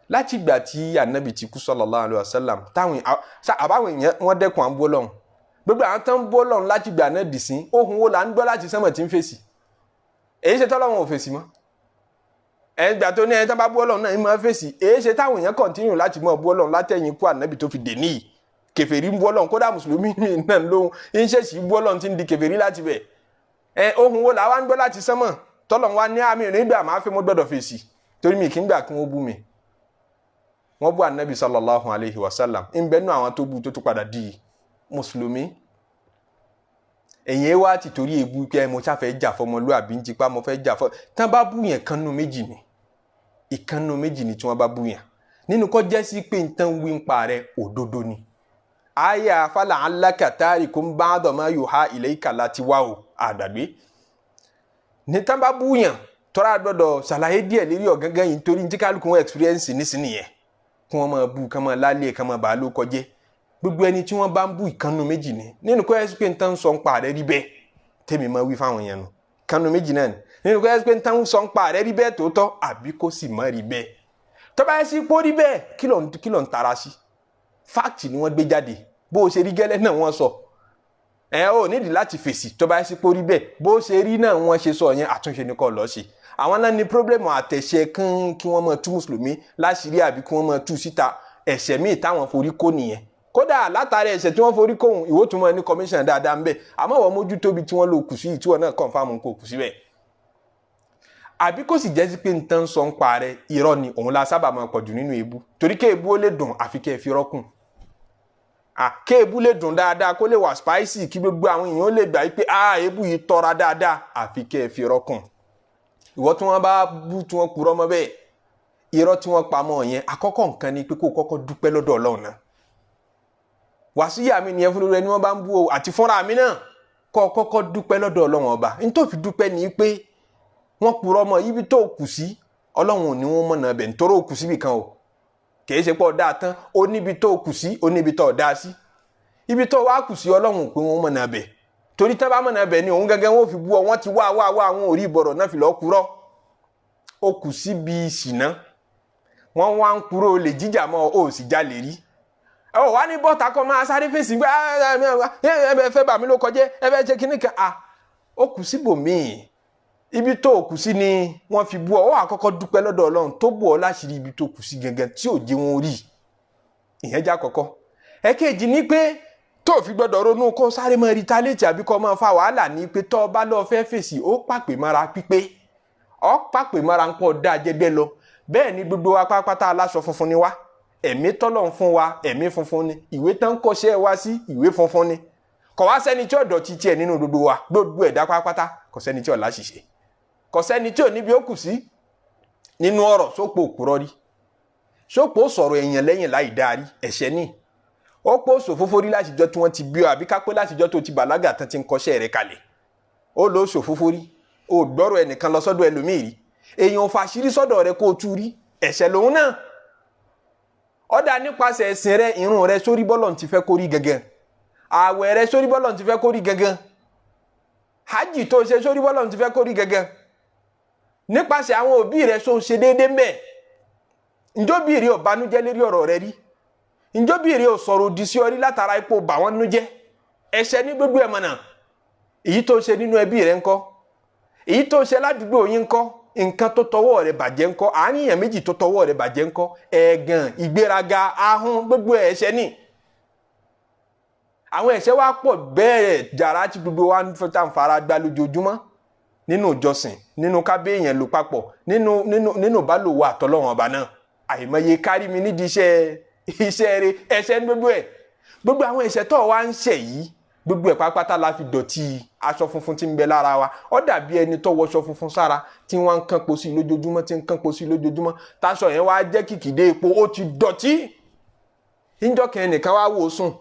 láti ìgbà tí Ànábì ti kú sallallahu alaihi wasallam táwọn àbáwọn èèyàn wọ́n dẹ́kun à ń bú Ọlọ́run gbogbo àwọn tán bú Ọlọ́run láti ìgbà náà dì sí ohun wo là ń gbọ́ láti sánmọ̀ tí ń fèsì èyí ṣe tọ́lọ́run ò fèsì mọ́ ẹgbà tó ní ẹni tán bá bú Ọlọ́run náà ń máa fèsì èyí ṣe táwọn èèyàn kọ̀ntínú láti mọ̀ bú Ọlọ́run látẹ̀yìn ikú Ànábì tó fi dè níyì kèfèrí ń bú Ọlọ́run kódà mùsùlùmí náà lóhun ń ṣèṣì bú Ọlọ́run tí ń di kèfèrí láti bẹ̀ ohun wo làwa ń gbọ́ láti sánmọ̀ tọ́lọ́run wá ní àmì ìrìngbà máa fi mọ́ gbọ́dọ̀ fèsì torí mi kì í gbà kí wọ́n bú mi wọ́n bú Ànábì sallallahu alaihi wasallam ń bẹ́nu àwọn tó bú tó tún padà di mùsùlùmí ẹ̀yìn wá ti torí ebú pé mo ṣàfẹ́ jà fọmọlúàbí ń tipa mo fẹ́ jà fọ tán bá bú yẹn kanú méjì ni ìkànnù méjì ni tí wọ́n bá bú yẹn nínú kọ́ jẹ́ sí pé nǹkan wí ń pa rẹ̀ òdodo ni àyà fàlà alákàtàrí kò ń bá àdọ̀mọ́ yóò ha ilẹ̀ ìkàlà ti wá o àgbàgbé ní tán bá bú yẹn tọ́ra gbọ́dọ̀ ṣàlàyé díẹ̀ lérí ọ̀gángan yìí nítorí tí kálukú wọn experience nísìnyí yẹn kí wọ́n máa bú kán máa lálé kán máa bàá ló kọjẹ́ gbogbo ẹni tí wọ́n bá ń bú ìkànnù méjì ni nínú kọ́ jẹ́ sí pé nǹkan sọ ń pa rẹ̀ rí bẹ́ẹ̀ tèmi máa wí fáwọn yẹn nu ìkànnù méjì náà ni nínú kọ́ jẹ́ sí pé nǹkan sọ ń pa rẹ̀ rí bẹ́ẹ̀ tòótọ́ àbí kó sì má rí bẹ́ẹ̀ tó bá yẹ sí pó rí bẹ́ẹ̀ kí ló ń tara sí fact ni wọ́n gbé jáde bó o ṣe rí gẹ́lẹ́ náà wọ́n sọ ò nídìí láti fèsì tó bá yẹ sí pó rí bẹ́ẹ̀ bó o ṣe rí náà wọ́n ṣe sọ yẹn àtúnṣe ni kò lọ́ọ́ ṣe àwọn náà ní pírọ́blẹ́mù àtẹ̀ṣe kí wọ́n máa tú mùsùlùmí láṣìírí àbí kí wọ́n máa tú síta ẹ̀ṣẹ̀ míì táwọn forí kó nìyẹn kódà látàrí ẹ̀ṣẹ̀ tí wọ́n forí kóhun ìwọ tún mọ́ ní commission dáadáa ń bẹ̀ àmọ́ wọ́n mójú tóbi tí wọ́n lò kù sí tí wọ́n náà confirm kò kù síbẹ̀ àbí kò sì jẹ́ sí pé nǹkan sọ ń pa rẹ̀ irọ́ ni òun la sábà máa pọ̀jù nínú èébú torí kéèbú ó lè dùn àfi kẹ́ ẹ fi rọ́kùn kéèbú lè dùn dáadáa kó lè wà spicy kí gbogbo àwọn èèyàn lè gbà pé èébú yìí tọ́ra dáadáa àfi kẹ́ ẹ fi rọ́kùn ìwọ tí wọ́n bá bú tí wọ́n purọ́ mọ́ bẹ́ẹ̀ irọ́ tí wọ́n pa mọ́ yẹn àkọ́kọ́ nǹkan ni pé kó kọ́kọ́ dúpẹ́ lọ́dọ̀ Ọlọ́run náà wàsíyà mi nìyẹn fún ẹni wọ́n bá ń bú o àti fúnra mi náà kọ́ kọ́kọ́ dúpẹ́ lọ́dọ̀ Ọlọ́run ọba nítòfi dúpẹ́ ni pé wọ́n purọ́ mọ́ ibi tó kù sí Ọlọ́run ni wọ́n mọ̀nà bẹ̀ nítorí ó kù síbì kan o kì í ṣe pọ̀ dáa tán ó níbi tó kù sí ó níbi tó dáa sí ibi tó wá kù sí Ọlọ́run pé wọ́n mọ̀nà bẹ̀ torí tán bá mọ̀nà bẹ̀ ni òun gẹ́gẹ́ wọ́n fi bú ọ wọ́n ti wá àwọn orí ìbọ̀rọ̀ náà fi lọ́ọ́ kúrọ́ ó kù síbi ìṣìná wọ́n wá ń kúrò olè jíjà mọ́ ó sì jalè rí ẹ wá ní bọ́ta kọ́ máa sáré fèsì gbé ẹ fẹ́ bà mí ló kọjẹ́ ẹ fẹ́ ṣe kíní kan ó kù síbòmíì ibi tó kù sí ni wọ́n fi bú ọ ó àkọ́kọ́ dúpẹ́ lọ́dọ̀ Ọlọ́run tó bù ọ láṣìírí ibi tó kù sí gangan tí ò jẹ́ wọn rí ìyẹn já kọ́kọ́ ẹ̀kejì ní pé tó fi gbọ́dọ̀ ronú kó sáré mọ́ retaliate àbí kó máa fa wàhálà ní pé tó bá lọ fẹ́ fèsì ó pàpè mọ́ra pípé ó pàpè mọ́ra ń pọ̀ dá jẹgbẹ́ lọ. bẹ́ẹ̀ ni gbogbo wa pátápátá aláṣọ funfun ni wá, ẹ̀mí tọ́lọ̀ ń fún wa ẹ̀mí funfun ni, ìwé tán kọ́ṣẹ́ wa sí ìwé funfun ni. kò wá sẹ́ni tí ó dọ̀tí tiẹ̀ nínú gbogbo wa, gbogbo ẹ̀dá pátápátá kò sẹ́ni tí ó láṣìṣe, kò sẹ́ni tí ò níbi ó kù sí nínú ọ̀rọ̀. sópò òkúrọ́ rí, sópò sọ̀rọ̀ èèyàn lẹ́yìn láì dáa rí, ẹ̀ṣẹ̀ ni. ó pò sòfófó rí látijọ́ tí wọ́n ti bí ọ àbí ká pé látijọ́ tó ti bàlágà tán ti ń kọ́ṣẹ́ rẹ̀ kalẹ̀. ó lọ sòfófó rí, ó gbọ́rọ̀ ẹnìkan lọ sọ́dọ̀ ẹlòmíì rí, èèyàn fàṣírí sọ́dọ̀ rẹ̀ kó o tú rí, ẹ̀ṣẹ̀ lòun náà. ọ̀dà nípasẹ̀ ẹ̀sìn rẹ̀, irun rẹ̀ sórí bọ́lọ̀ ti fẹ́ kórí gẹ́gẹ́, ààwẹ̀ rẹ̀ sórí bọ́lọ̀ ti fẹ́ kórí gẹ́gẹ́, hajj tó ṣe sórí bọ́lọ̀ ti fẹ́ kórí gẹ́gẹ́. nípasẹ̀ àwọn òbí rẹ̀ sọ ṣe déédéé mẹ́, ǹjọ́ bí rí ó banújẹ́ lérí ọ̀rọ̀ rẹ̀ rí, ǹjọ́ bí rí ó sọ̀rọ̀ òdì sí ọ rí látara ipò bà wọ́n nú jẹ́. ẹ̀ṣẹ̀ ní gbogbo ẹ̀ mọ̀nà. èyí tó ṣe nínú ẹbí rẹ̀ ńkọ́, èyí tó ṣe ládùúgbò yín ńkọ́, nǹkan tó tọwọ́ rẹ̀ bàjẹ́ ńkọ́, àárín méjì tó tọwọ́ rẹ̀ bàjẹ́ ńkọ́, ẹ̀gàn, ìgbéraga, ahun, gbogbo ẹ̀ṣẹ̀ ni. àwọn ẹ̀ṣẹ̀ wa pọ̀ bẹ́ẹ̀ jàrá tí gbogbo wa ń fara gbá lójoojúmọ́ nínú ìjọsìn, nínú kábéèyàn lò papọ̀, nínú ìbálòwò àtọlọ́run ọba náà. àìmọye kárí mi nídìí iṣẹ́ rẹ̀, ẹ̀ṣẹ̀ ní gbogbo ẹ̀. gbogbo àwọn ẹ̀ṣẹ̀ tó wá ń ṣẹ̀ yìí, gbogbo ẹ̀ pátápátá la fi dọ̀tí aṣọ funfun tí ń bẹ lára wa. ó dàbí ẹni tó wọṣọ funfun sára tí wọ́n ń kán po sí lójoojúmọ́, tí ń kán po sí lójoojúmọ́, táṣọ yẹn wá jẹ́ kìkìdé epo, ó ti dọ̀tí. níjọ́ kan ẹnìkan wá wò sùn,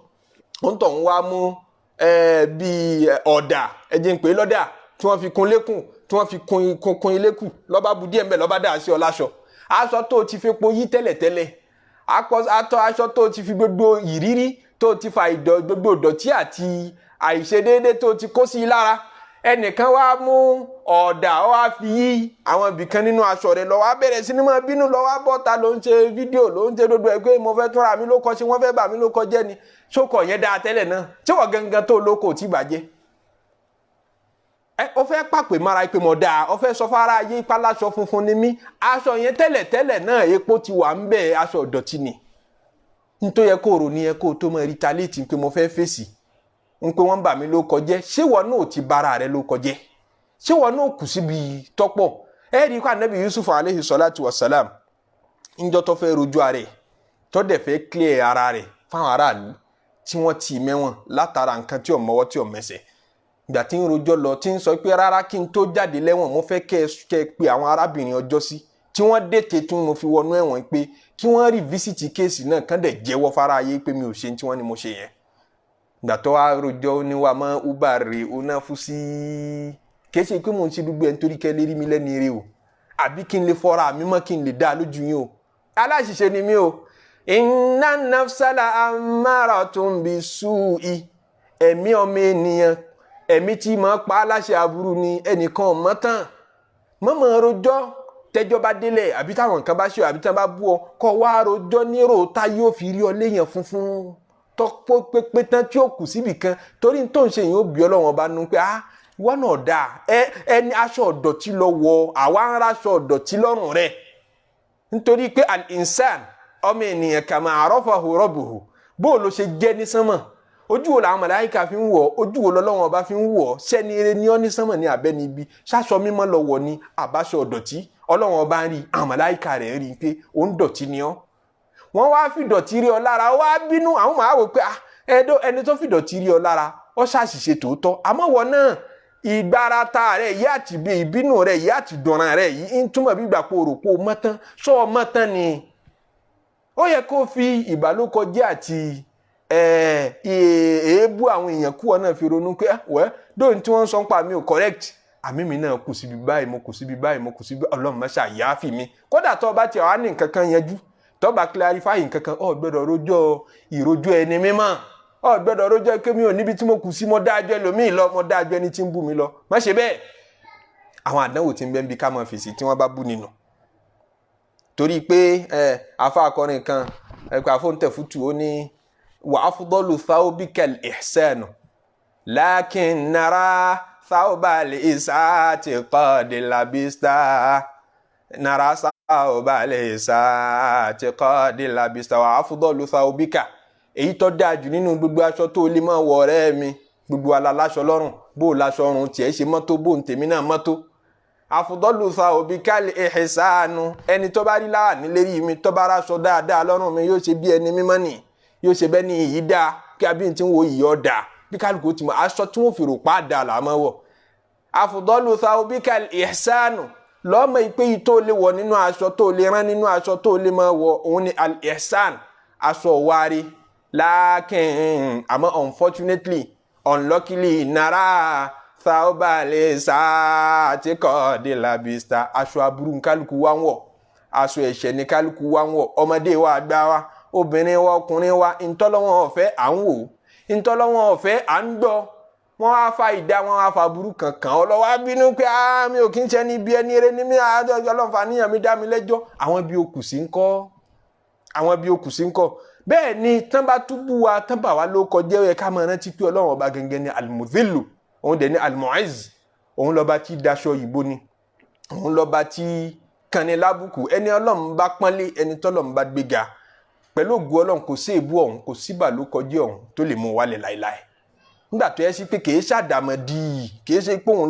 ó ń tọ̀hún wá mú bíi ọ̀dà, ẹ̀jẹ̀ ń pè é lọ́dà, tí wọ́n fi kun lékùn, tí wọ́n fi kun ilékùn, lọ́ba bu díẹ̀ ń bẹ̀, lọ́ba dà sí ọ láṣọ. aṣọ tó ti fi po yí tẹ́lẹ̀tẹ́lẹ̀, aṣọ tó ti fi gbogbo ìrírí, tó ti fa gbogbo ìdọ̀tí àti àìṣedéédé tó ti kó sí i lára. ẹnìkan wá mú ọ̀dà, ó wá fi yí àwọn ibìkan nínú aṣọ rẹ̀ lọ, wá bẹ̀rẹ̀ sí ní máa bínú, lọ wá bọ́ta, ló ń ṣe fídíò, ló ń ṣe gbogbo ẹ̀ pé mo fẹ́ túnra mi lóko ṣe, wọ́n fẹ́ bà mí lóko jẹ́ ni. ṣókọ̀ yẹn dáa tẹ́lẹ̀ náà, tí wọ́n gangan tó lóko tí bàjẹ́. ó fẹ́ pàpè mára pé mo dáa, ó fẹ́ sọ fara ayé ipá láṣọ funfun ni mí. aṣọ yẹn tẹ́lẹ̀ náà epo ti wà ń bẹ̀, aṣọ ìdọ̀tí ni. nítorí ẹ kó rò ní ẹ kó tó mọ retaliate pé mo fẹ́ fèsì ń pé wọ́n bà mí ló kọjẹ́. ṣé wọn náà ti bara rẹ ló kọjẹ́? ṣé wọn náà kù síbi tọ́pọ̀? ẹ rí i kó Ànábì Yusuf alayhi salatu wa salam ńjọ́ tó fẹ́ rojú ara rẹ̀, tó dẹ̀ fẹ́ clear ara rẹ̀ fáwọn aráàlú tí wọ́n ti mẹ́wọ̀n látara nǹkan tí ò mọ́wọ́ tí ò mẹsẹ̀. ìgbà tí ń rojọ́ lọ tí ń sọ pé rárá kí n tó jáde lẹ́wọ̀n mo fẹ́ kẹ́ pe àwọn arábìnrin ọjọ́ sí tí wọ́n dètè tí mo fi wọnú ẹ̀wọ̀n pé kí wọ́n rí físítì kéèsì náà kán dẹ̀ jẹ́wọ́ fara ayé pé mi ò ṣe tí wọ́n ní mo ṣe yẹn. ìgbà tó wá rojọ́ ní wa mọ́ ubàrè onáfúsí, kìí ṣe pé mò ń ṣe gbogbo ẹ̀ nítorí kẹ́ lè rí mi lẹ́ni eré o, àbí kí n lè fọ́ra mi mọ́ kí n lè dá lójú yín o. aláṣìṣe ni mí o. inna nafsala ammaratun bisu'i, ẹ̀mí ọmọ ènìyàn, ẹ̀mí tí máa pa aláṣẹ aburú ni. ẹnìkan ò mọ̀ tán, mọ́mọ́ rojọ́ tẹ́jọ́ bá délẹ̀, àbí táwọn nǹkan bá ṣe ọ, àbí tí wọ́n bá bú ọ, kọ́ wá rojọ́ nírò tá yóò fi rí ọ léèyàn funfun tọ́pọ̀ pépé tán tí ó kù síbì kan. torí tó ń ṣe yìí ó bí Ọlọ́run bá nu pé ìwọ náà dáa, ẹni aṣọ ọ̀dọ̀tí lọ wọ, àwa ń raṣọ ọ̀dọ̀tí lọ́rùn rẹ̀. nítorí pé al-insan, ọmọ ènìyàn kama arafahu rabbuhu, bó ló ṣe jẹ́ ní sánmọ̀. ojú wo làwọn màláíkà fi ń wọ̀, ojú wo lọ́lọ́run ọba fi ń wọ̀, sẹ́ni eré ní ọ́ ní sánmọ̀ ní abẹ́ni ibi, ṣáṣọ mímọ́ lọ wọ̀ ní àbáṣọ ọ̀dọ̀tí. Ọlọ́run ọba ń rí, àwọn màláíkà rẹ̀ ń rí pé ó ń dọ̀tí ni ọ́. wọ́n wá fi dọ̀tí rí ọ lára, ó wá bínú. àwọn máa wò pé ẹni tó fi dọ̀tí rí ọ lára ó ṣàṣìṣe tòótọ́, àmọ́ wọ́n náà ìgbárata rẹ̀ yìí àti ìbínú rẹ̀ yìí àti dọ̀ràn rẹ̀ yìí ń túmọ̀ bí ìgbà pé o rò pé o mọ́tán, sọ mọ́tán ni. ó yẹ kó fi ìbálòkọjẹ́ àti èébú àwọn èèyàn kú ọ náà fi ronú pé dóòní tí wọ́n ń sọ ń pa mi ò correct, àmì mi náà kù síbi báyìí, mo kù síbi báyìí, mo kù síbi, Ọlọ́run má ṣàyàáfì mi. kódà tó bá tiẹ̀ wá ní nǹkan kan yanjú, tó bá clarify nǹkan kan, ó gbọ́dọ̀ rojọ́ ìrojú ẹni mímọ́, ó gbọ́dọ̀ rojọ́ pé mi ò níbi tí mo kù sí, mo dájọ́ ẹlòmíì lọ, mo dájọ́ ẹni tí ń bú mi lọ. má ṣe bẹ́ẹ̀. àwọn àdánwò tí ń bẹ ń bi ká máa fèsì tí wọ́n bá bú nínú. torí pé afa akọrin kan ẹ̀kọ́ àfọ̀ǹtẹ̀fùtù ó ní wa afdalu thawbikal ihsanu lakin nara thawbal isati qad labista, nara thawbal isati qad labista wa afdalu thawbika, èyí tó dáa jù nínú gbogbo aṣọ tó lè máa wọ̀ ọ̀rẹ́ mi, gbogbo aláṣọ lọ́rùn, bó o láṣọ ọrùn tiẹ̀ ṣe mọ́tò, bó o tèmi náà mọ́tò. Afdalu thawbikal ihsanu, ẹni tó bá rí láwà nílérí mi tó bá ráṣọ dáadáa lọ́rùn mi yóò ṣe bí ẹni mímọ́ nì, yóò ṣe bẹ́ẹ̀ ni ìyí dáa kí abí tí ń wo ìyí ọ̀dà bí kálukú ti mọ̀ aṣọ tí wọ́n fi rò pa dáa là máa wọ̀. Afdalu thawbikal ihsanu, lọ́mọ ìpé yìí tó lè wọ̀ nínú aṣọ tó lè rán nínú aṣọ tó lè máa wọ̀ òun ni al-ihsan, aṣọ wárí. Lákìn àmọ́ unfortunately unluckily nara thawbal saati qadi labista, aṣọ aburú kálukú wá ń wọ̀, aṣọ ẹ̀ṣẹ̀ ní kálukú wá ń wọ̀, ọmọdé wa àgbà wa obìnrin wa ọkùnrin wa ntọ́lọ́wọ́n ọ̀fẹ́ à ń wò, ntọ́lọ́wọ́n ọ̀fẹ́ à ń gbọ́, wọ́n wá fa ìdá wọn wá fa burú kankan ọlọ́wọ́ abínú pé mi ò kí ń ṣe ní bí ẹni eré ní mi ọlọ́fà níyàn mi dá mi lẹ́jọ́, àwọn bí o kù sí ń kọ́, àwọn bí o kù sí ń kọ́. Bẹ́ẹ̀ ni tán bá túbú wa tán bá wa ló kọjá ẹ̀ ká máa rántí pé ọlọ́run ọba gẹ́gẹ́ ni al-mudhillu, òun dẹ̀ ni al-mu'izz, òun lọ́ba tí daṣọ ìbò ni, òun lọ́ba tí kanni lábùkù, ẹni ọlọ́run bá pọ́nlé ẹni tọ́lọ́run bá gbéga pẹ̀lú ògùn ọlọ́run kò sí èbú ọ̀hún kò síbà ló kọjá ọ̀hún tó lè mú wálẹ̀ láéláé. Nígbà tó yẹ sí pé kìí ṣàdàmọ̀dì kìí ṣe pé òun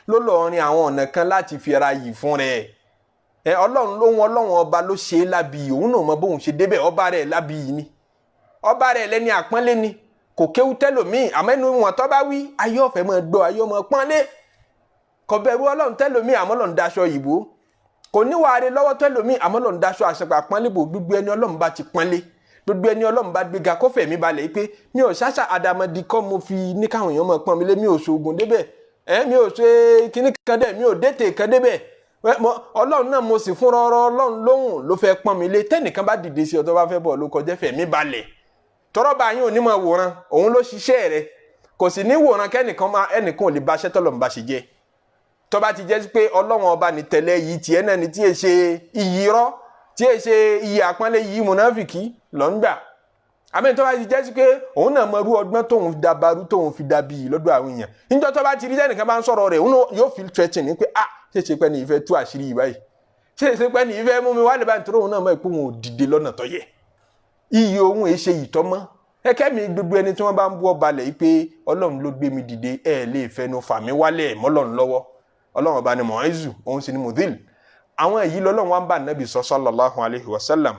ló lọ rin àwọn ọ̀nà kan láti fi ara yìí fún rẹ̀. Ọlọ́run lóhun ọlọ́run ọba ló ṣe é lábì òun náà mọ bóun ṣe débẹ̀ ọba rẹ̀ lábì yìí ni, ọba rẹ̀ lẹ́ni àpọ́nlé ni, kò kéwú tẹ́lòmíì àmọ́ inú wọn tó bá wí ayé ọ̀fẹ́ mọ́ gbọ́ ayé ọmọ pọ́nlé, kò bẹ̀rù ọlọ́run tẹ́lòmíì àmọ́ lọ́n daṣọ ìbò, kò níwàárí lọ́wọ́ tẹ́lòmíì àmọ́ lọ́n daṣọ àṣepà pọ́nlé bò. Gbogbo ẹni ọlọ́run bá ti pọ́nlé, gbogbo ẹni ọlọ́run bá gbéga kó fẹ̀mí balẹ̀ pé mi ò ṣáṣà àdàmọ̀dì kọ́ mo fi ní káwọn èèyàn mọ̀ pọ́n mi lé, mi ò ṣoògùn débẹ̀, mi ò ṣe kíní kan dẹ̀, mi ò dẹ́tẹ̀ kan débẹ̀, ọlọ́run náà mo sì fún rọrọ ọlọ́run lóhùn ló fẹ́ pọ́n mi lé. Tẹ́nìkan bá dìde sí ọ tó bá fẹ́ bọ̀ ló kọjá fẹ̀mí balẹ̀, tọ́rọ́ bá yín ò ní mọ̀ wòran, òun ló ṣiṣẹ́ rẹ̀, kò sì ní wòran ẹnìkan ò lè bá aṣẹ́ tọ́lọ̀ ń bá ṣe jẹ́. Tó bá ti jẹ́ pé ọlọ́run ọba ní tẹ̀lé yìí tiẹ̀ náà ni tí è ṣe iyì rọ́, tí è ṣe iyì àpọ́nlé yìí mùnáfìkì lọ́ ń gbà. Àmín tó bá ti jẹ́ pé òun náà mọ irú ọgbọ́n tóun dabarú tóun fi dàbí lọ́dọ̀ àwọn èèyàn. Níjọ́ tó bá ti rí ẹnìkan bá ń sọ̀rọ̀ rẹ̀ òun yóò feel threatening pé ṣe pé ní ìfẹ́ tú àṣírí yìí báyìí, ṣe pé ní ìfẹ́ mú mi wá lè bá nítorí òun náà mọ̀ pé òun ò dìde lọ́nà tó yẹ. Iyì òun èé ṣe ìtọ́mọ́. Ẹ̀kẹ́ mi gbogbo ẹni tí wọ́n bá ń bú ọba lẹ̀ yìí pé ọlọ́run ló gbé mi dìde lè fẹnu fà mí wálẹ̀ mọ́lọ́run lọ́wọ́. Ọlọ́run ọba ni Mu'izzu, òun sì ni Mudhill. Àwọn èyí lọ́lọ́run wá ń bá Nabi sallallahu alayhi wa sallam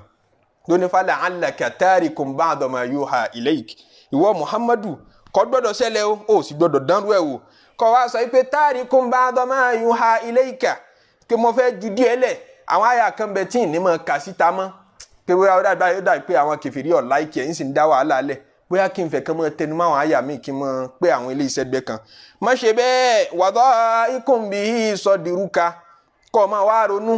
lóní fala'allaka tarikun ba'da ma yuha ilayk. Ìwọ Muhammadu kò gbọ́dọ̀ ṣẹlẹ̀ o sì gbọ́dọ̀ dánrú ẹ̀ wò, kò wá sọ pé tarikun ba'da ma yuha ilayka kí mo fẹ́ ju díẹ̀ lẹ̀. Àwọn àyà kan bẹ tí ì ní mọ̀ kà síta mọ́ pé bóyá ó dà pé àwọn kèfèrí ọ̀la ìkì ẹ̀yìn sì ń dá wàhálà lẹ̀, bóyá kí n fẹ́ kán mọ́ tẹnu mọ́ àwọn àyà mi kí n mọ́ pé àwọn ilé iṣẹ́ gbẹ kan. Má ṣe bẹ́ẹ̀ wadha'ikum bihi sadruka, kọ́ ọ máa wá ronú,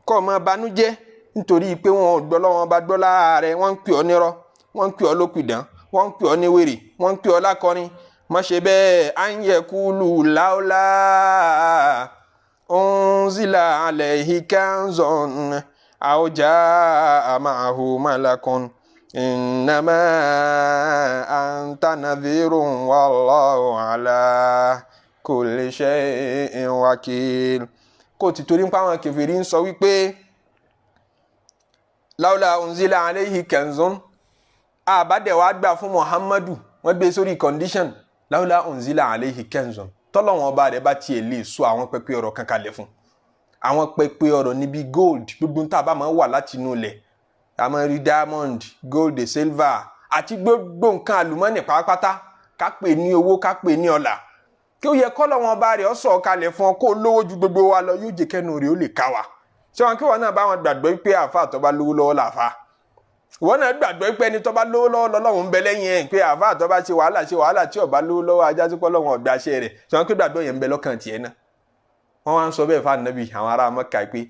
kọ́ ọ máa banújẹ́ nítorí pé wọn ò gbọ́ lọ́wọ́ bá gbọ́ láàárẹ̀, wọ́n ń pè ọ́ nírọ́, wọ́n ń pè ọ́ lópìdán, wọ́n ń pè ọ́ níwèrè, wọ́n ń pè ọ́ lákọrin. Má ṣe bẹ́ẹ̀ an yaqulu laula unzila alayhi kanzun aw jaa ma'ahu malakun innama anta nadhirun wallahu ala kulli shay'in wakil. Kò ti torí ń pa àwọn kèfèrí ń sọ wípé láwùlà unzila alayhi kanzun, àbádẹ̀ wàá gbà fún Muhammadu, wọ́n gbé sórí condition láwùlà unzila alayhi kanzun, tọ́lọ́wọ́n ọba rẹ̀ bá tiẹ̀ lè sọ àwọn pẹpẹ ọ̀rọ̀ kan kalẹ̀ fún. Àwọn pẹpẹ ọ̀rọ̀ níbi gold, gbogbo tá a bá máa wà láti inú ilẹ̀, a máa rí diamond, gold, silver àti gbogbo nǹkan àlùmọ́nì pàápàá, ká pè ní owó, ká pè ní ọlà. Kí ó yẹ kọ́lọ́wọ́n ọba rẹ̀ ó sọ kalẹ̀ fún ọ kó lówó ju gbogbo wa lọ, yóò jẹ́ kẹ́nu rẹ̀ ó lè ká wa. Ṣé wọn kí wọn náà bá wọn gbàgbọ́ pé àáfàá tó bá lówó lọ́wọ́ làáfàá, wọn náà gbàgbọ́ pé ẹni tó bá lówó lọ́wọ́ lọ́lọ́run ń bẹ lẹ́yìn ẹ̀, pé àáfàá tó bá ṣe wàhálà tí ó bá lówó lọ́wọ́ ajá sí pọ́lọ́wọ́n ọ̀gbà ṣe rẹ̀. Ṣé wọn kí gbàgbọ́ yẹn ń bẹ lọ́kàn tiẹ̀ náà. Wọ́n wá ń sọ bẹ́ẹ̀ fún Ànábì àwọn ará Mẹ́kà pé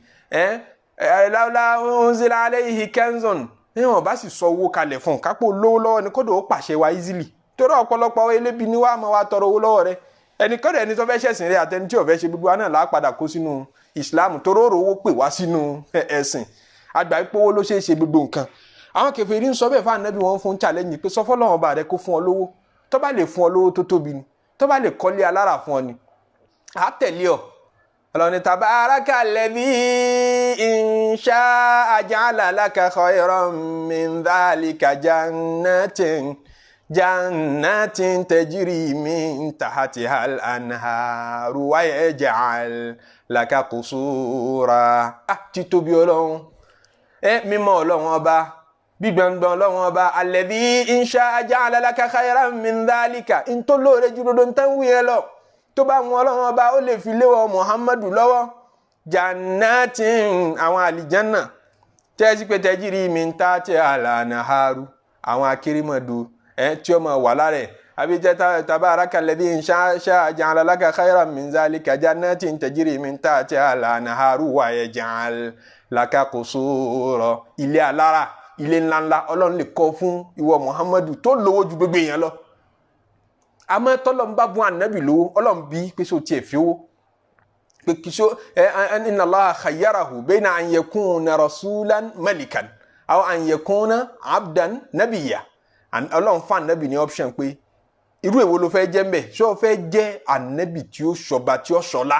láwùlà unzila alayhi kanzun, wọn bá sì sọ owó kalẹ̀ fún un kápò lówó lọ́wọ́ ni kódò ó pàṣẹ wa easily. Torí ọ̀pọ̀lọpọ̀ elébi ni wàá máa wá tọrọ owó lọ́wọ́ rẹ̀. Ẹnikọ́dọ̀ ẹni tó fẹ́ ṣẹ̀sìn rẹ̀ àtẹni tí ò fẹ́ ṣe gbogbo wa náà lápadà kó sínú Islam, toró rówó pè wá sínú ẹ̀sìn. Àgbà ìpowó ló ṣe é ṣe gbogbo nǹkan. Àwọn kèfèrí ń sọ bẹ́ẹ̀ fún Ànábì, wọn fún challenge pé sọ fọ́lọ́run ọba rẹ kó fún ọ lówó, tó bá lè fún ọ lówó tó tóbi ni, tó bá lè kọ́lé alára fún ọ ni, á tẹ̀lé ọ. ọlọ́ni tabaraka alladhi in sha'a ja'ala laka khayran min dhalika jannatin tajri min tahtiha al-anharu wa yaj'al laka qusura. Títóbi Ọlọ́run mímọ́ Ọlọ́run ọba gbígbọ̀ngbọ̀n Ọlọ́run ọba alladhi in sha'a ja'ala laka khayran min dhalika in tó lóore jù dodo ń tán wí ẹ lọ tó bá wọn Ọlọ́run ọba ó lè fi léwọ Muhammadu lọ́wọ́ jannatin àwọn àlìjánà tẹ́sí pé tajri min tahtiha al-anharu àwọn akérèmọdò tí ó máa wà lára ẹ̀ àbí jẹ́ tabaraka alladhi in sha'a ja'ala laka khayran min dhalika jannatin tajri min tahtiha al-anharu wa yaj'al laka qusura. Ilé alára ilé ńláńlá Ọlọ́run lè kọ́ fún ìwọ Muhammadu tó lówó ju gbogbo èèyàn lọ. Àmọ́ tọ́lọ́run bá bùn ànábì lówó Ọlọ́run bí pé sọ tiẹ̀ fi owó pé kì í ṣó inna Allaha khayyarahu bayna an yakuna rasulan malikan aw an yakuna abdan nabiyya. Ọlọ́run fún ànábì ní option pé irú èwo ló fẹ́ jẹ́ mbẹ̀ ṣé o fẹ́ jẹ́ ànábì tí ó ṣọba tí ó ṣọlá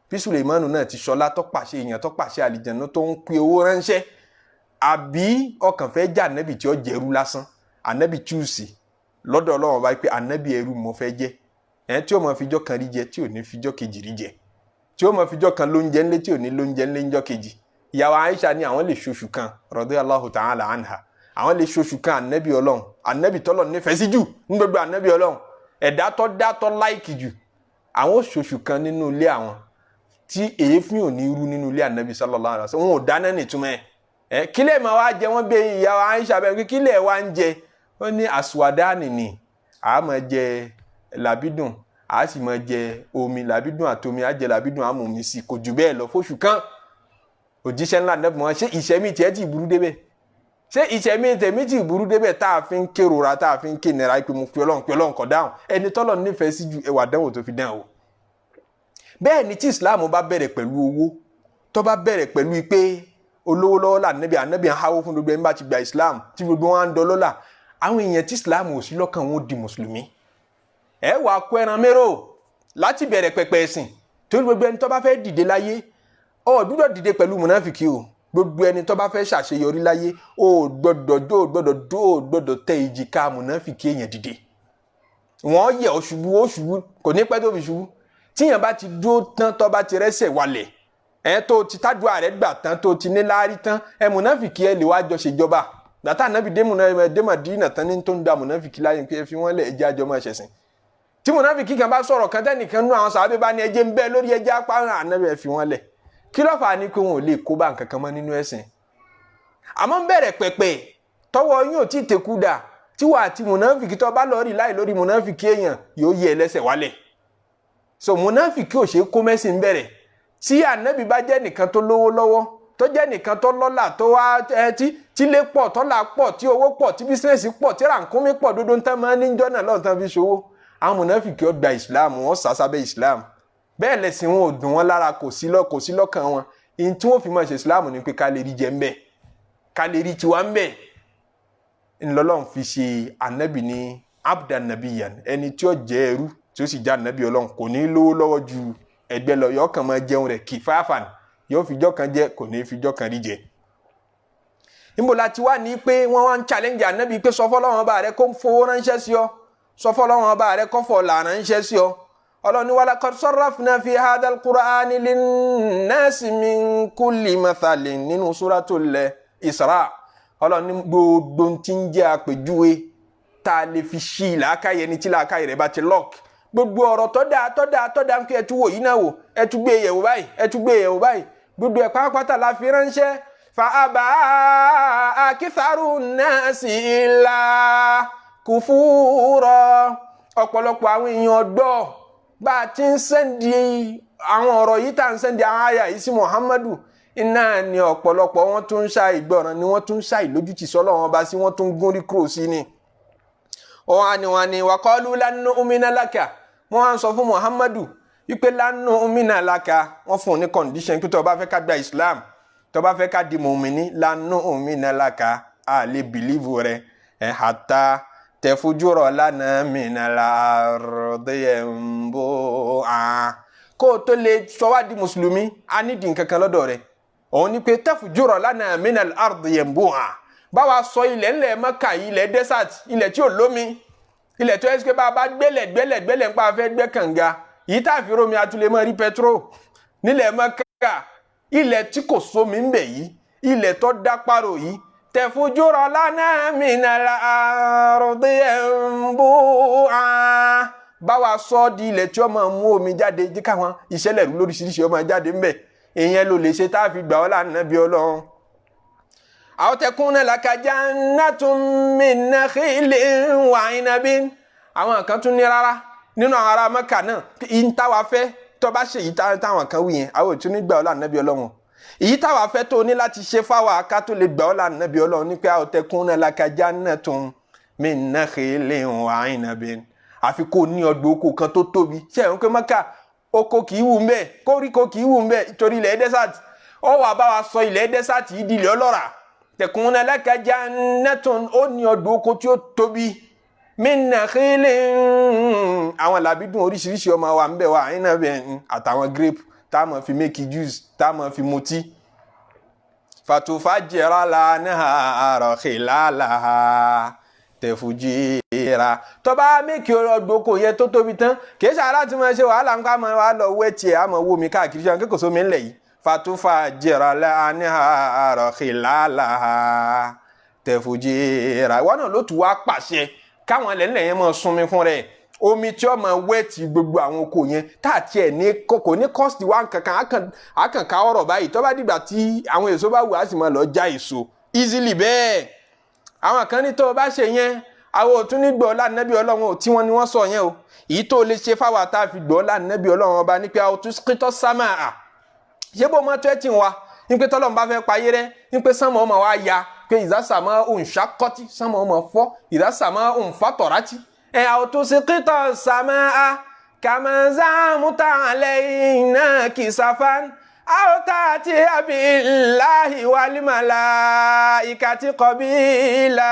bí Sùlẹ̀mánù náà ti ṣọlá tó pàṣẹ èèyàn tó pàṣẹ àlìjànnú tó ń pe owó ránṣẹ́, àbí ọkàn fẹ́ jẹ́ ànábì tí ó jẹ́rú lásán, ànábì chúùsì lọ́dọ̀ Ọlọ́run bá pé ànábì ẹrú mo fẹ́ jẹ́ tí ó máa fijọ́ kan rí jẹ tí ò ní fijọ́ kejì rí jẹ, tí ó máa fijọ́ kan lóúnjẹ ńlé tí ò ní lóúnjẹ ńlé ńjọ́ kejì. Ìyàwó Aisha ní àwọn lè ṣoṣù kan radiyallahu ta'ala anha, àwọn lè ṣoṣù kan ànábì Ọlọ́run, ànábì tọ́lọ̀ nífẹ̀ẹ́ sí jù ní gbogbo ànábì Ọlọ́run, ẹ̀dá tó dátọ́ láìkì jù, àwọn ṣoṣù kan nínú ilé àwọn tí èéfín ò ní rú nínú ilé ànábì sallallahu alaihi wasallam. Wọn ò dáná nìtumọ̀ kílẹ̀ máa wá jẹ wọ́n bẹ ìyàwó Aisha bẹ́ẹ̀ pé kílẹ̀ wá ń jẹ wọ́n ní àsùwádánì ni a máa jẹ làbídùn a sì máa jẹ omi làbídùn àtomi a jẹ làbídùn àmùmí sí kò jù bẹ́ẹ̀ lọ fóṣù kan. Òjíṣẹ́ ńlá ànábì wọn ṣé ìṣẹ́mi tiẹ̀ ti burú débẹ̀, ṣé ìṣẹ́mi tèmi ti burú débẹ̀ tá a fi ń kérora tá a fi ń kénira pé mo fi Ọlọ́run kọ̀ dáhùn ẹni tọ́lọ̀ nífẹ̀ẹ́ sí ju ẹwà dánwò tó fi dán o. Bẹ́ẹ̀ ni tí Islam bá bẹ̀rẹ̀ pẹ̀lú owó tó bá bẹ̀rẹ̀ pẹ̀lú pé olówó lọ́wọ́ lànàbì ànábì ń háwó fún gbogbo ẹni bá ti gba Islam tí gbogbo wọn á ń dọlọ́là, àwọn èèyàn tí Islam ò sí lọ́kàn wọn ó di mùsùlùmí. Wàá kó ẹran mérò láti bẹ̀rẹ̀ pẹpẹ ẹ̀sìn torí gbogbo ẹni tó bá fẹ́ dìde láyé ó gbọ́dọ̀ dìde pẹ̀lú mùnáfìkì o. Gbogbo ẹni tó bá fẹ́ ṣàṣeyọrí láyé ó gbọ́dọ̀ tẹ ìjìká mùnáfìkì èèyàn dìde. Wọ́n yẹ ó ṣubú kò ní pẹ́ tó fi ṣubú. Tíyàn bá ti dúró tán tó bá ti rẹ́sẹ̀ walẹ̀ tó ti tádùá rẹ̀ gbà tán tó ti ní láárí tán mùnáfìkì lè wá jọ ṣèjọba. Dàtà ànábì dé Mádínà tán ní tó ń da mùnáfìkì láyé pé fi wọ́n lẹ̀ ẹjẹ́ àjọ máa ṣẹ̀sìn. Tí mùnáfìkì kan bá sọ̀rọ̀ kan tẹ́nìkan nú àwọn sàábé bá ní ẹjẹ́ ń bẹ́ lórí ẹjẹ́ apá ànábì ẹ fi wọ́n lẹ̀. Kí ló fà á ní pé wọn ò lè kó bá nǹkan kan mọ́ nínú ẹ̀sìn. Àmọ́ ń bẹ̀rẹ̀ pẹ̀pẹ̀ tọwọ́ yín ò tí ì tekú dà tí wà àti mùnáfìkì tó bá lọ rí láì lórí mùnáfìkì èèyàn yóò yẹ ẹlẹ́sẹ̀ wálẹ̀. So mùnáfìkì ò ṣe é kó mẹ́sìn bẹ̀rẹ̀. Tí ànábì bá jẹ́ nìkan tó lówó lọ́wọ́ tó jẹ́ nìkan tó lọ́lá tó wá tí lé pọ̀ tọ́lá pọ̀ tí owó pọ̀ tí bísínẹ́sì pọ̀ tí rànkúnmí pọ̀ dodo ń tán máa ní jọ́nà lọ́n tán fi ṣòwò, àwọn mùnáfìkì ó gba ìsìláàmù wọn sàsábẹ́ ìsìláàmù. Bẹ́ẹ̀ lẹ̀sìn wọn ò dùn wọn lára kò sí lọ́kàn wọn. In tí wọ́n fi máa ṣe ìsìláàmù ni pé ká lè rí jẹ ń bẹ̀ ká lè rí tiwa ń bẹ̀. Ńlọ́lọ́run fi ṣe ànábì ní abdan nabiyan, ẹni tí ó jẹ́ ẹrú tí ó sì já ànábì Ọlọ́run kò ní lówó lọ́wọ́ ju ẹgbẹ́ lọ, yóò kàn máa jẹun rẹ̀ kìfáfàn, yóò fijọ́ kan jẹ kò ní fijọ́ kan rí jẹ. Níbo la ti wá ní pé wọ́n wá ń challenge ànábì pé sọ fọ́lọ́run ọba rẹ kó fowó ránṣẹ́ sí ọ, sọ fọ́lọ́run ọba rẹ kó fọ̀là ránṣẹ́ sí ọ. Ọlọ́run ní walaqad sarrafna fi hadhal qur'ani linnasi min kulli mathalin nínú suratul Isra. Ọlọ́run ní gbogbo tí ń jẹ́ àpèjúwe tá a lè fi ṣí làákàyè ẹni tí làákàyè rẹ̀ bá ti lock. Gbogbo ọ̀rọ̀ tó dáa ń kí ẹtú wò yìí náà wò ẹtú gbé yẹ̀wò báyìí gbogbo ẹ̀ pátápátá la fi ránṣẹ́. Fa aba aktharu nnasi illa kufura. Ọ̀pọ̀lọpọ̀ àwọn èèyàn ọ̀dọ́ bá a ti ń sẹ́ndì àwọn ọ̀rọ̀ yìí tá à ń sẹ́ndì àwọn àyà yìí sí Muhammadu iná ni ọ̀pọ̀lọpọ̀ wọn tún ń ṣàì gbọ́ràn ni wọ́n tún ń ṣàì lójútì sọ́lọ́run ọba sí wọ́n tún ń gún rí kúrò sí ni. wọ́n ní wa qalu lan nu'mina laka wọ́n wá ń sọ fún Muhammadu wípé lan nu'mina laka wọ́n fún un ní condition pé tó bá fẹ́ ká gba Islam tó bá fẹ́ ká di mùmíní lan nu'mina laka a lè bìlíìfù rẹ̀ hatta tafjura lana minal ardi yanbu'a kó tó lè sọ wá di mùsùlùmí a nídìí nǹkan kan lọ́dọ̀ rẹ̀ òun ni pé tafjura lana minal ardi yanbu'a báwa sọ ilẹ̀ ńlẹ̀ Mẹ́kà yìí ilẹ̀ desert ilẹ̀ tí ò lómi ilẹ̀ tó yẹ kí bá a bá gbẹ́lẹ̀ ń pa afẹ́ gbẹ́ kànga yìí tá a fi rómi atúlẹ̀ mọ́ rí petrol nílẹ̀ Mẹ́kà ilẹ̀ tí kò sómi ń bẹ̀ yìí ilẹ̀ tó dápárò yìí tafjura lana minal ardi yanbu'a báwa sọ di ilẹ̀ tí ó máa mú omi jáde jí káwọn ìṣẹ̀lẹ̀ rú lóríṣiríṣi ó máa jáde ń bẹ̀ ìyẹn ló lè ṣe tá a fi gbà ọ́ lánàá bí Ọlọ́run. aw takuna laka jannatun min nakhilin wa 'inabin àwọn kan tún ní rárá nínú àwọn ará Mẹ́kà náà ìyí táwa fẹ́ tó bá ṣe èyí táwọn kan wí yẹn àwọn ò tún ní gbà ọ́ lánàá bí Ọlọ́run èyí táwa fẹ́ tó ní láti ṣe fáwọn aká tó lè gbà ọ́ lánàá bí Ọlọ́run ní pé aw takuna laka jannatun min nakhilin wa 'inabin àfi kó ní ọgbà oko kan tó tóbi ṣe ẹ̀rọ pé Mẹ́kà oko kì í wù ń bẹ̀ koríko kì í wù ń bẹ̀ torí ilẹ̀ desert ó wà bá wa sọ ilẹ̀ desert yìí di ilẹ̀ ọlọ́ràá takuna laka jannatun ó ní ọgbà oko tí ó tóbi min nakhilin àwọn làbídùn oríṣiríṣi ọmọ wa ń bẹ̀ wá inabin àtàwọn grape tá a máa fi make juice tá a máa fi mutí fatufajjira lanahara khilalaha tẹ̀fùjìra tó bá mẹ́kì ọgbọ́kọ̀ yẹ tó tóbi tán kìí ṣe ara tí wọ́n ṣe wàhálà ń ká mọ́ wà lọ wẹ́ tiẹ̀ àmọ́ wó mi káàkiri ṣe kò sómi ńlẹ̀ yìí fatufajjira lanahara khilalaha tẹ̀fùjìra ìwọ náà ló tún wá pàṣẹ káwọn ẹlẹ́nlẹ̀ yẹn mọ́ sunmi fún rẹ̀ omi tí ó máa wẹ́ ti gbogbo àwọn oko yẹn táàtì ẹ̀ ní kò ní kọ́sìtì wá kankan àkànká ọ̀rọ̀ báyìí tó bá dìgbà tí àwọn èso bá wù á sì máa lọ já èso easily bẹ́ẹ̀ àwọn kan ní tó o bá ṣe yẹn àwọn òtún ní gbọ́ lánàbí Ọlọ́run ò tí wọ́n ní wọ́n sọ yẹn o èyí tó lè ṣe fáwọn tá a fi gbọ́ lánàbí Ọlọ́run ọba ní pé àwọn tún kítọ́ sámà à ṣé bó mọ́ tó ẹ̀ tì wá ní pé tọ́lọ́run bá fẹ́ payé rẹ́ ní pé sánmọ̀ ọmọ wa ya pé ìdásàmọ́ òǹṣàkọ́tì sánmọ̀ ọmọ fọ́ ìdásàmọ́ òǹfàtọ̀rátì ẹ̀ àwọn tó ṣe kítọ́ sámà à kàmáńzàmútà lẹ́yìn náà kìsàfán àwòtá tí abillahi wal malaikati qabila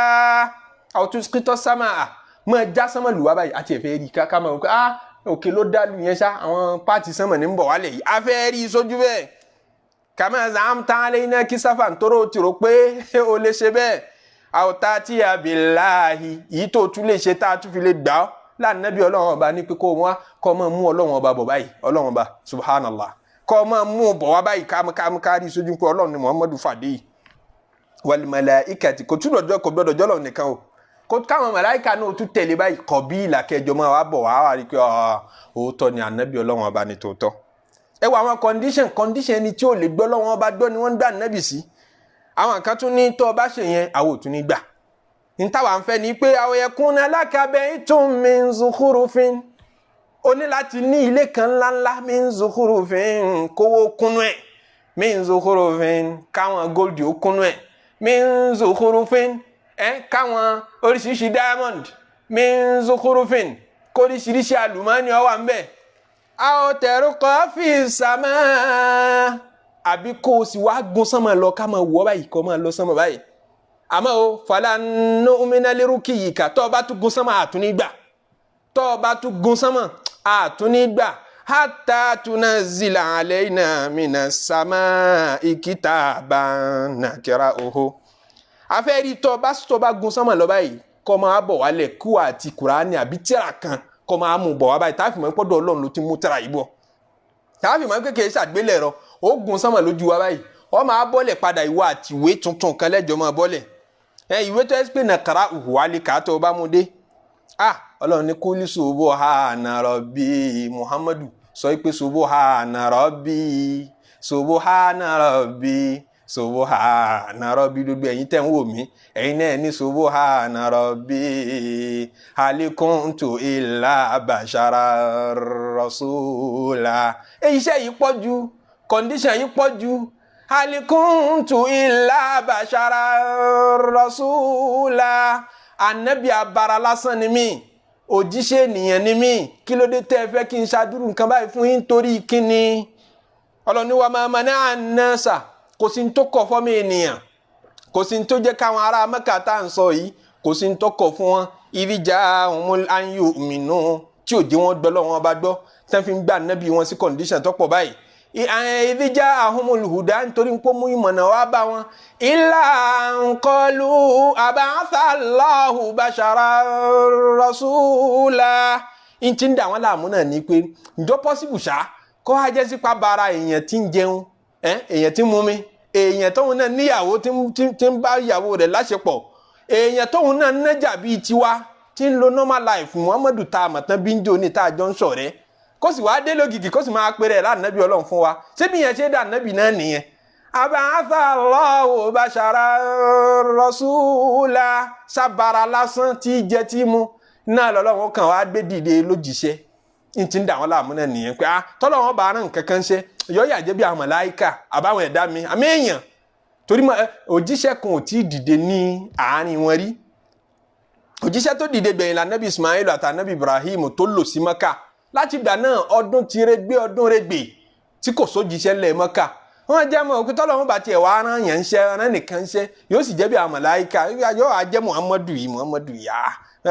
àwòtúskítọ́ sámà mọ́ ẹja sánmà lùwà báyìí àti ẹ̀fẹ́ rí ká máa wọ́n òkè ló dálù yẹn ṣá àwọn pàtì sánmà ní ń bọ̀ wálẹ̀ yìí afẹ́ rí sójú bẹ́ẹ̀ kàmá zàmútà lẹ́yìn náà kí sáfà ń tóró ti rò pé ó lè ṣe bẹ́ẹ̀ àwòtá tí abillahi yìí tó tún lè ṣe tá a tún fi lè gbà ọ́ lánàbí Ọlọ́run ọba ní pé kó wọ́n kọ́ mọ́ mú Ọlọ́run ọba bọ̀ báyìí Ọlọ́run ọba subhanallah kọ́ máa mú bọ̀ wá báyìí kárí sójú pé Ọlọ́run ni Muhammadu fàdé yìí wal malaikati kò tún lọ́jọ́ kò gbọ́dọ̀ jọ́lọ̀ nìkan o kò káwọn màláìka náà tún tẹ̀lé báyìí kọ̀ bí ìlàkẹjọ máa wá bọ̀ wá rí pé òótọ́ ni ànábì Ọlọ́run ọba ni tòótọ́ ẹ wọ àwọn condition ẹni tí ò lè gbọ́ Ọlọ́run ọba gbọ́ ni wọ́n ń gbà ànábì sí àwọn kan tún ní tó o bá ṣe yẹn àwọn ò tún ní gbà ní táwa ń fẹ́ ni pé aw yakuna laka baytun min zukhrufin ó ní láti ní ilé kan ńláńlá min zukhrufin kówó kúnú ẹ̀ min zukhrufin káwọn gold ó kúnú ẹ̀ min zukhrufin káwọn oríṣiríṣi diamond min zukhrufin kóríṣiríṣi àlùmọ́ọ́nì ó wà ń bẹ̀ aw tarqa fi samaa àbí kó o sì wá gun sánmà lọ ká máa wọ́ báyìí kó máa lọ sánmà báyìí àmọ́ o falan nu'mina liruqiyika tó o bá tún gun sánmà àtúnígbà tó o bá tún gun sánmà àtúnígbà hatta tunazzila alayna minas samaa'i kitaban nakra'uhu afẹ́rí tó bá gun sánmà lọ báyìí kó máa bọ̀ wálẹ̀ kú àti kùránì àbí tíra kan kó máa mú bọ̀ wá báyìí táàfì mọ́ pọ́dọ̀ Ọlọ́run ló ti mú tíra yìí bọ̀ táàfì mọ́ kékeré ṣàgbélẹ̀rọ ó gun sánmà lójú wa báyìí ó máa bọ́lẹ̀ padà ìwọ àti ìwé tuntun kan lẹ́jọ́ máa bọ́lẹ̀ ìwé tó ẹ́ pé nakra'uhu wálé kàátọ́ bá mú dé Ọlọ́run ní kúlí subhana rabbi Muhammadu sọ pé subhana rabbi subhana rabbi subhana rabbi gbogbo ẹ̀yin tẹ́ ń wò mí ẹ̀yin náà ní subhana rabbi hal kuntu illa bashara rasula iṣẹ́ yìí pọ̀ jù condition yìí pọ̀ jù hal kuntu illa bashara rasula anabi abara lásán ni mí òjíṣẹ́ ènìyàn ni mí kí ló dé tẹ́ ẹ fẹ́ kí n ṣàdúrú nǹkan báyìí fún yín torí kíni Ọlọ́run wa ma mana'a an-nasa kò sí tó kọ̀ fọ́mọ ènìyàn kò sí tó jẹ́ káwọn ará Mẹ́kà tá à ń sọ yìí kò sí tó kọ̀ fún wọn idh ja'ahumul an yu'minu tí ò jẹ́ wọn gbọ́ lọ́wọ́ bá gbọ́ tán fi ń gbà nábì wọn sí condition tó pọ̀ báyìí ìdíjà ahumul huda nítorí pé mú ìmọ̀nà wá bá wọn illa qalu ab'atha Allahu bashara rasula n ti ń dà wọ́n láàmú náà ní pé ǹjọ́ possible ṣá kó wá jẹ́ sípa bara èèyàn tí ń jẹun èèyàn tí ń mumi èèyàn tóun náà níyàwó tí ń bá ìyàwó rẹ̀ láṣepọ̀ èèyàn tóun náà nájà bíi tiwa tí ń lo normal life Muhammadu tá a mọ̀ tán bí ń jò ní tá a jọ ń ṣọ̀rẹ́ kó sì wá dé lógìkì kó sì máa pèrè lánàbí Ọlọ́run fún wa ṣé bí yẹn ṣe dà nábì náà nìyẹn. ab'atha Allahu bashara rasula sábàrà lásán tí jẹ tí mu náà lọ́lọ́run kàn wá gbé dìde lójíṣẹ́ n ti ń dà wọ́n láàmú náà nìyẹn pé tọ́lọ́run bá rán nǹkan kan ṣe yọ́ọ́yà jẹ́ bí àwọn màláíkà àbáwọn ẹ̀dá mi àmì èèyàn torí òjíṣẹ́ kan ò tí ì dìde ní àárín wọn rí òjíṣẹ́ tó dìde gbẹ̀yìn lànàbí Ismail àtànàbí Ibrahim tó lò sí Mẹ́kà láti ìgbà náà ọdún ti rẹgbẹ́ ọdún rẹgbẹ́ tí kò sójíṣẹ́ lẹ̀ Mẹ́kà wọ́n jẹ́ mọ̀ òkú tọ́lọ́run bá tiẹ̀ wá rán yẹn ń ṣe rán nìkan ń ṣe yóò sì jẹ́ bí àwọn màláíkà yóò wá jẹ́